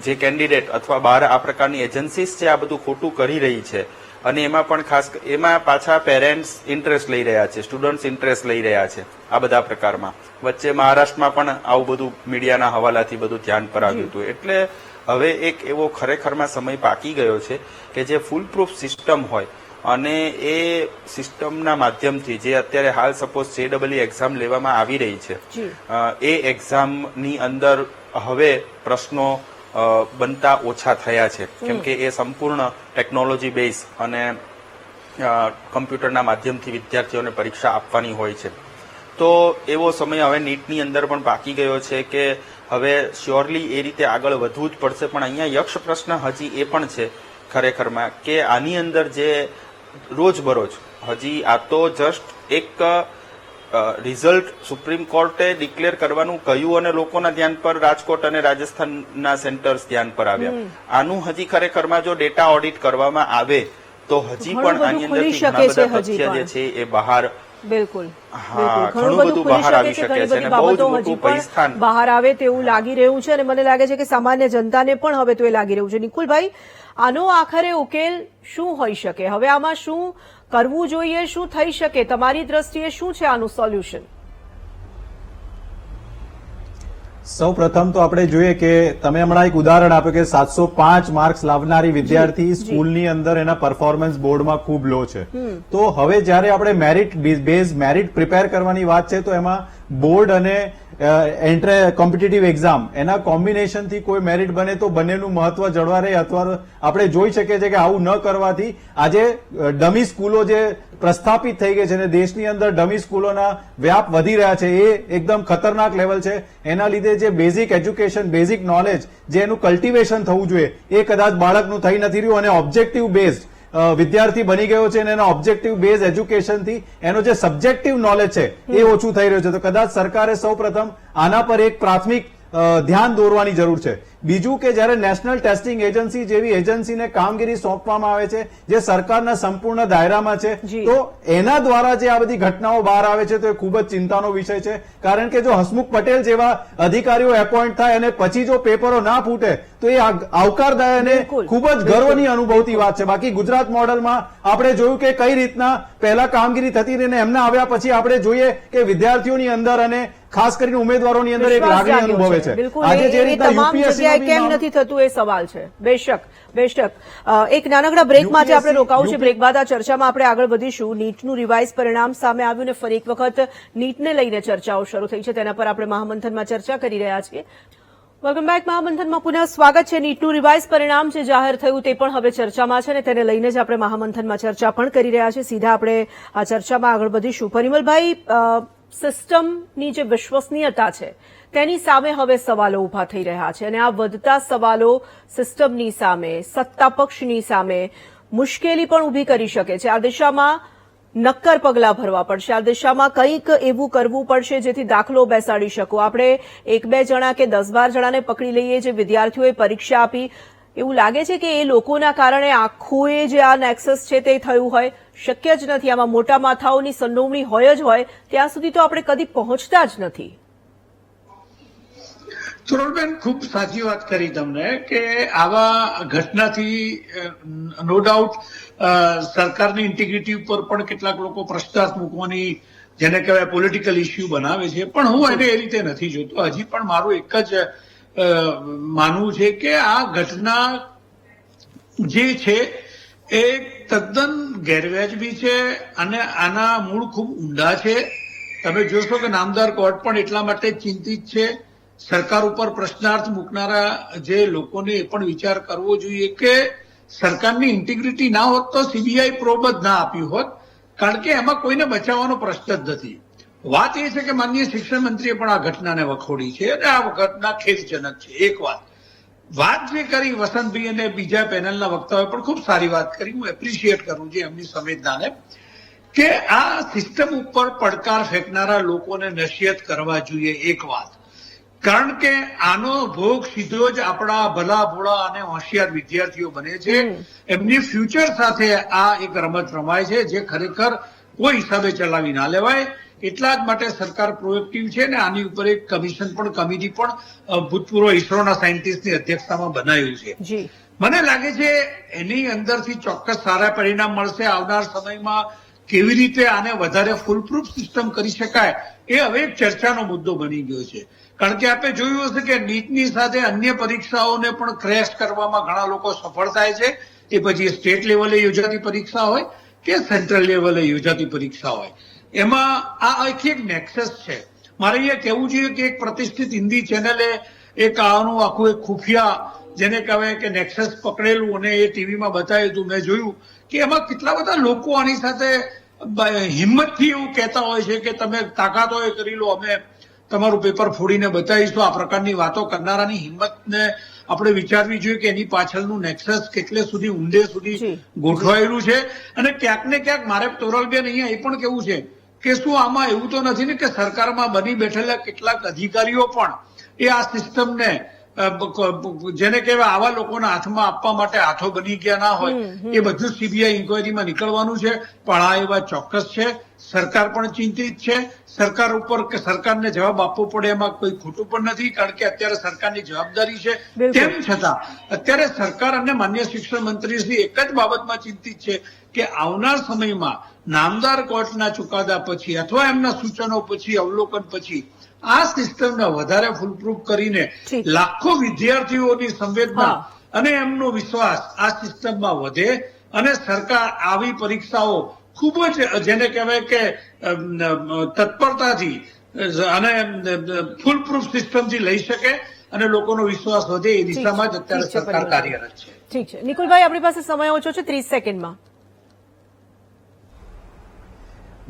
જે કેન્ડિડેટ અથવા બહાર આ પ્રકારની એજન્સીસ છે આ બધું ખોટું કરી રહી છે, અને એમાં પણ ખાસ એમાં પાછા પેરેન્ટ્સ ઇન્ટરેસ્ટ લઈ રહ્યા છે, સ્ટુડન્ટ્સ ઇન્ટરેસ્ટ લઈ રહ્યા છે આ બધા પ્રકારમાં. વચ્ચે મહારાષ્ટ્રમાં પણ આવું બધું મીડિયાના હવાલાથી બધું ધ્યાન પર આવ્યું હતું. એટલે હવે એક એવો ખરેખરમાં સમય પાકી ગયો છે કે જે ફૂલ પ્રૂફ સિસ્ટમ હોય અને એ સિસ્ટમના માધ્યમથી જે અત્યારે હાલ સપોઝ JEE એક્ઝામ લેવામાં આવી રહી છે એ એક્ઝામની અંદર હવે પ્રશ્નો બનતા ઓછા થયા છે, કેમ કે એ સંપૂર્ણ ટેકનોલોજી બેઝ અને કમ્પ્યુટરના માધ્યમથી વિદ્યાર્થીઓને પરીક્ષા આપવાની હોય છે. તો એવો સમય હવે નીટની અંદર પણ બાકી ગયો છે કે હવે શ્યોરલી એ રીતે આગળ વધવું જ પડશે. પણ અહીંયા યક્ષ પ્રશ્ન હજી એ પણ છે ખરેખરમાં કે આની અંદર જે રોજબરોજ હજી આ તો જસ્ટ એક રિઝલ્ટ સુપ્રીમ કોર્ટે ડિક્લેર કરવાનું કહ્યું અને લોકોના ધ્યાન પર રાજકોટ અને રાજસ્થાનના સેન્ટર્સ ધ્યાન પર આવ્યા. આનું હજી ખરેખરમાં જો ડેટા ઓડિટ કરવામાં આવે તો હજી પણ આની અંદરથી ઘણા બધા તથ્ય જે છે એ બહાર બિલકુલ હા ઘણું બધું બહાર આવી શકે છે અને બહુ જ મોટું પરિસ્થાન બહાર આવે તેવું લાગી રહ્યું છે. અને મને લાગે છે કે સામાન્ય જનતાને પણ હવે તો એ લાગી રહ્યું છે. નિકુલભાઈ, આનો આખરે ઉકેલ શું હોઈ શકે? હવે આમાં શું કરવું જોઈએ, શું થઈ શકે? તમારી દ્રષ્ટિએ શું છે આનું સોલ્યુશન? સૌ પ્રથમ તો આપણે જોઈએ કે તમે હમણાં એક ઉદાહરણ આપ્યું કે 705 માર્ક્સ લાવનારી વિદ્યાર્થી સ્કૂલની અંદર એના પરફોર્મન્સ બોર્ડમાં ખૂબ લો છે. તો હવે જયારે આપણે મેરિટ પ્રિપેર કરવાની વાત છે તો એમાં બોર્ડ અને કોમ્પિટિટિવ એક્ઝામ એના કોમ્બિનેશનથી કોઈ મેરિટ બને તો બંનેનું મહત્વ જળવા રહે. અથવા આપણે જોઈ શકીએ છીએ કે આવું ન કરવાથી આજે ડમી સ્કૂલો જે પ્રસ્થાપિત થઈ ગઈ છે અને દેશની અંદર ડમી સ્કૂલોના વ્યાપ વધી રહ્યા છે એ એકદમ ખતરનાક લેવલ છે. એના લીધે જે બેઝિક એજ્યુકેશન, બેઝિક નોલેજ જે એનું કલ્ટિવેશન થવું જોઈએ એ કદાચ બાળકનું થઈ નથી રહ્યું અને ઓબ્જેક્ટિવ બેઝડ વિદ્યાર્થી બની ગયો છે અને એના ઓબ્જેક્ટિવ બેઝ એજ્યુકેશનથી એનો જે સબ્જેક્ટિવ નોલેજ છે એ ઓછું થઈ રહ્યું છે. તો કદાચ સરકારે સૌ પ્રથમ આના પર એક પ્રાથમિક ધ્યાન દોરવાની જરૂર છે. બીજું કે જયારે નેશનલ ટેસ્ટિંગ એજન્સી જેવી એજન્સીને કામગીરી સોંપવામાં આવે છે જે સરકારના સંપૂર્ણ દાયરામાં છે, તો એના દ્વારા જે આ બધી ઘટનાઓ બહાર આવે છે તો એ ખૂબ જ ચિંતાનો વિષય છે. કારણ કે જો હસમુખ પટેલ જેવા અધિકારીઓ એપોઇન્ટ થાય અને પછી જો પેપરો ના ફૂટે તો એ આવકારદાય અને ખૂબ જ ગર્વની અનુભવતી વાત છે. બાકી ગુજરાત મોડલમાં આપણે જોયું કે કઈ રીતના પહેલા કામગીરી થતી રહીને એમના આવ્યા પછી આપણે જોઈએ કે વિદ્યાર્થીઓની અંદર અને ખાસ કરીને ઉમેદવારોની અંદર એક લાગણી અનુભવે છે. આજે જે રીતના યુપીએસસી કેમ નથી થતું એ સવાલ છે. બેશક એક નાનકડા બ્રેક માટે આપણે રોકાવું છે. બ્રેક બાદ આ ચર્ચામાં આપણે આગળ વધીશું. નીટનું રિવાઇઝ પરિણામ સામે આવ્યું ને ફરી એક વખત નીટને લઈને ચર્ચાઓ શરૂ થઈ છે, તેના પર આપણે મહામંથનમાં ચર્ચા કરી રહ્યા છીએ. Welcome back. મહામંથનમાં પુનઃ સ્વાગત છે. નીટનું રિવાઇઝ પરિણામ જે જાહેર થયું તે પણ હવે ચર્ચામાં છે અને તેને લઈને જ આપણે મહામંથનમાં ચર્ચા પણ કરી રહ્યા છીએ. સીધા આપણે આ ચર્ચામાં આગળ વધીશું. પરિમલભાઈ, સિસ્ટમની જે વિશ્વસનીયતા છે તેની સામે હવે સવાલો ઉભા થઈ રહ્યા છે અને આ વધતા સવાલો સિસ્ટમની સામે, સત્તા પક્ષની સામે મુશ્કેલી પણ ઉભી કરી શકે છે. આ દિશામાં નક્કર પગલાં ભરવા પડશે. આ દિશામાં કંઈક એવું કરવું પડશે જેથી દાખલો બેસાડી શકો. આપણે 1-2 જણા કે 10-12 જણાને પકડી લઈએ જે વિદ્યાર્થીઓએ પરીક્ષા આપી, એવું લાગે છે કે એ લોકોના કારણે આખું જે આ નેક્સસ છે તે થયું હોય? શક્ય જ નથી. આમાં મોટા માથાઓની સંડોવણી હોય જ હોય ત્યાં સુધી તો આપણે કદી પહોંચતા જ નથી. સુરલબેન, ખૂબ સાચી વાત કરી તમને કે આવા ઘટનાથી નો ડાઉટ સરકારની ઇન્ટિગ્રિટી ઉપર પણ કેટલાક લોકો પ્રશ્નાર્થ મૂકવાની જેને કહેવાય પોલિટિકલ ઇસ્યુ બનાવે છે, પણ હું એને એ રીતે નથી જોતો. હજી પણ મારું એક જ માનવું છે કે આ ઘટના જે છે એ તદ્દન ગેરવ્યાજબી છે અને આના મૂળ ખૂબ ઊંડા છે. તમે જોશો કે નામદાર કોર્ટ પણ એટલા માટે ચિંતિત છે. સરકાર ઉપર પ્રશ્નાર્થ મૂકનારા જે લોકોને એ પણ વિચાર કરવો જોઈએ કે સરકારની ઇન્ટિગ્રિટી ના હોત તો સીબીઆઈ પ્રોબ જ ના આપ્યું હોત, કારણ કે એમાં કોઈને બચાવવાનો પ્રશ્ન જ નથી. વાત એ છે કે માનનીય શિક્ષણ મંત્રીએ પણ આ ઘટનાને વખોડી છે અને આ ઘટના ખેદજનક છે. એક વાત જે કરી વસંતભાઈ અને બીજા પેનલના વક્તાઓએ પણ ખૂબ સારી વાત કરી. હું એપ્રિશિએટ કરું છું એમની સંવેદનાને કે આ સિસ્ટમ ઉપર પડકાર ફેંકનારા લોકોને નસીહત કરવા જોઈએ. એક વાત, કારણ કે આનો ભોગ સીધો જ આપણા ભલા ભોળા અને હોશિયાર વિદ્યાર્થીઓ બને છે. એમની ફ્યુચર સાથે આ એક રમત રમાય છે જે ખરેખર કોઈ હિસાબે ચલાવી ના લેવાય. એટલા જ માટે સરકાર પ્રોએક્ટિવ છે ને આની ઉપર એક કમિટી પણ ભૂતપૂર્વ ઇસરોના સાયન્ટિસ્ટની અધ્યક્ષતામાં બનાવ્યું છે. જી મને લાગે છે એની અંદરથી ચોક્કસ સારા પરિણામ મળશે. આવનાર સમયમાં કેવી રીતે આને વધારે ફૂલપ્રૂફ સિસ્ટમ કરી શકાય એ હવે એક ચર્ચાનો મુદ્દો બની ગયો છે. કારણ કે આપણે જોયું હશે કે નીટની સાથે અન્ય પરીક્ષાઓને પણ ક્રેશ કરવામાં ઘણા લોકો સફળ થાય છે. એ પછી સ્ટેટ લેવલે યોજાતી પરીક્ષા હોય કે સેન્ટ્રલ લેવલે યોજાતી પરીક્ષા હોય, એમાં આ એક નેક્સસ છે. મારે અહીંયા કહેવું જોઈએ કે એક પ્રતિષ્ઠિત હિન્દી ચેનલે એક આનું આખું એક ખુફિયા જેને કહેવાય કે નેક્સસ પકડેલું અને એ ટીવીમાં બતાવ્યું હતું. મેં જોયું કે એમાં કેટલા બધા લોકો આની સાથે હિંમતથી એવું કહેતા હોય છે કે તમે તાકાત હોય કરી લો, અમે તમારું પેપર ફોડીને બતાવીશું. આ પ્રકારની વાતો કરનારાની હિંમતને આપણે વિચારવી જોઈએ કે એની પાછળનું નેક્સસ કેટલે સુધી ઊંડે સુધી ગોઠવાયેલું છે. અને ક્યાંક ને ક્યાંક મારે તોરલબેન અહીંયા એ પણ કેવું છે કે શું આમાં એવું તો નથી ને કે સરકારમાં બની બેઠેલા કેટલાક અધિકારીઓ પણ એ આ સિસ્ટમને જેને કહેવાય આવા લોકોના હાથમાં આપવા માટે હાથો બની ગયા ના હોય. એ બધું સીબીઆઈ ઇન્કવાયરીમાં નીકળવાનું છે. પણ આ એ વાત ચોક્કસ છે, સરકાર પણ ચિંતિત છે. સરકાર ઉપર કે સરકારને જવાબ આપવો પડે એમાં કોઈ ખોટું પણ નથી, કારણ કે અત્યારે સરકારની જવાબદારી છે. તેમ છતાં અત્યારે સરકાર અને માન્ય શિક્ષણ મંત્રી શ્રી એક જ બાબતમાં ચિંતિત છે કે આવનાર સમયમાં નામદાર કોર્ટના ચુકાદા પછી અથવા એમના સૂચનો પછી અવલોકન પછી આ સિસ્ટમને વધારે ફૂલપ્રૂફ કરીને લાખો વિદ્યાર્થીઓની સંવેદના અને એમનો વિશ્વાસ આ સિસ્ટમમાં વધે અને સરકાર આવી પરીક્ષાઓ ખૂબ જ જેને કહેવાય કે તત્પરતાથી અને ફૂલપ્રૂફ સિસ્ટમથી લઈ શકે અને લોકોનો વિશ્વાસ વધે એ દિશામાં જ અત્યારે સરકાર કાર્યરત છે. ઠીક છે નિકુલભાઈ, આપણી પાસે સમય ઓછો છે, 30 સેકન્ડમાં.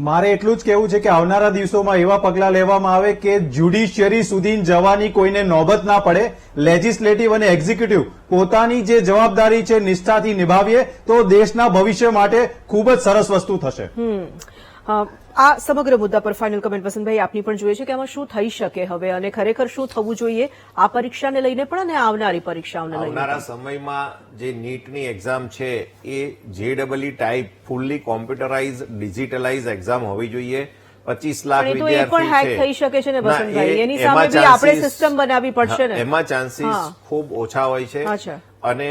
મારે એટલું જ કહેવું છે કે આવનારા દિવસોમાં એવા પગલા લેવામાં આવે કે જ્યુડિશિયરી સુધી જવાની કોઈને નોબત ના પડે. લેજિસ્લેટિવ અને એક્ઝિક્યુટિવ પોતાની જે જવાબદારી છે નિષ્ઠાથી નિભાવીએ તો દેશના ભવિષ્ય માટે ખૂબ જ સરસ વસ્તુ થશે. આ સમગ્ર મુદ્દા પર ફાઇનલ કમેન્ટ વસંતભાઈ આપની પણ જોઈએ છે કે આમાં શું થઈ શકે હવે અને ખરેખર શું થવું જોઈએ આ પરીક્ષાને લઈને પણ અને આવનારી પરીક્ષાઓને લઈને. આવનારા સમયમાં જે નીટની એક્ઝામ છે એ JEE type fully computerise digitalise exam હોવી જોઈએ. 25 લાખ વિદ્યાર્થી પણ હેક થઈ શકે છે ને વસંતભાઈ, એની સામે બી આપણે સિસ્ટમ બનાવવી પડશે ને. એમાં ચાન્સીસ ખૂબ ઓછા હોય છે અને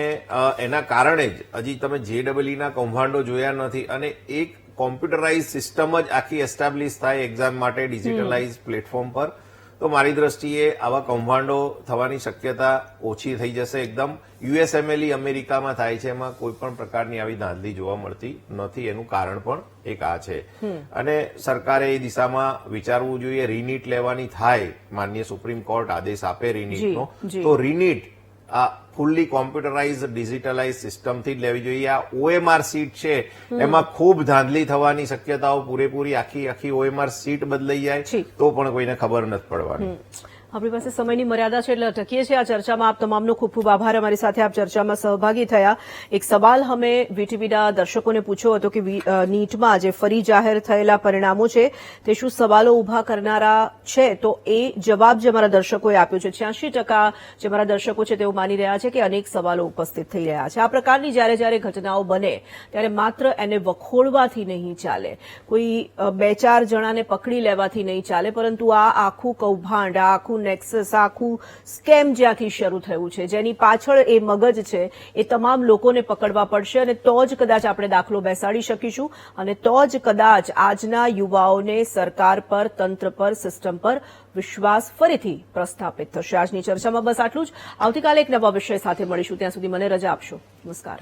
એના કારણે જ હજી તમે JEE ના કૌભાંડો જોયા નથી અને એક કોમ્પ્યુટરાઇઝ સિસ્ટમ જ આખી એસ્ટાબ્લિશ થાય એક્ઝામ માટે ડિજિટલાઇઝ પ્લેટફોર્મ પર, તો મારી દ્રષ્ટિએ આવા કૌભાંડો થવાની શક્યતા ઓછી થઈ જશે એકદમ. USMLE અમેરિકામાં થાય છે, એમાં કોઈ પણ પ્રકારની આવી ધાંધલી જોવા મળતી નથી. એનું કારણ પણ એક આ છે અને સરકારે એ દિશામાં વિચારવું જોઈએ. રીનીટ લેવાની થાય, માનનીય સુપ્રીમ કોર્ટ આદેશ આપે રીનીટનો, તો રીનીટ આ ફૂલ્લી કોમ્પ્યુટરાઇઝ ડિજિટલાઇઝ સિસ્ટમથી જ લેવી જોઈએ. આ OMR સીટ છે એમાં ખૂબ ધાંધલી થવાની શક્યતાઓ પૂરેપૂરી. આખી OMR સીટ બદલાઈ જાય તો પણ કોઈને ખબર નથી પડવાની. આપણી પાસે સમયની મર્યાદા છે એટલે અટકીએ છીએ આ ચર્ચામાં. આપ તમામનો ખૂબ ખૂબ આભાર અમારી સાથે આપ ચર્ચામાં સહભાગી થયા. એક સવાલ અમે VTVના દર્શકોને પૂછ્યો હતો કે નીટમાં જે ફરી જાહેર થયેલા પરિણામો છે તે શું સવાલો ઉભા કરનારા છે, તો એ જવાબ જે અમારા દર્શકોએ આપ્યો છે 86% જે અમારા દર્શકો છે તેઓ માની રહ્યા છે કે અનેક સવાલો ઉપસ્થિત થઈ રહ્યા છે. આ પ્રકારની જ્યારે ઘટનાઓ બને ત્યારે માત્ર એને વખોડવાથી નહીં ચાલે, કોઈ 2-4 જણાને પકડી લેવાથી નહીં ચાલે, પરંતુ આ આખું કૌભાંડ, આ આખું નેક્સસ, આખું સ્કેમ જ્યાંથી શરૂ થયું છે, જેની પાછળ એ મગજ છે, એ તમામ લોકોને પકડવા પડશે અને તો જ કદાચ આપણે દાખલો બેસાડી શકીશું અને તો જ કદાચ આજના યુવાઓને સરકાર પર, તંત્ર પર, સિસ્ટમ પર વિશ્વાસ ફરીથી પ્રસ્થાપિત થશે. આજની ચર્ચામાં બસ આટલું જ. આવતીકાલે એક નવા વિષય સાથે મળીશું. ત્યાં સુધી મને રજા આપશો. નમસ્કાર.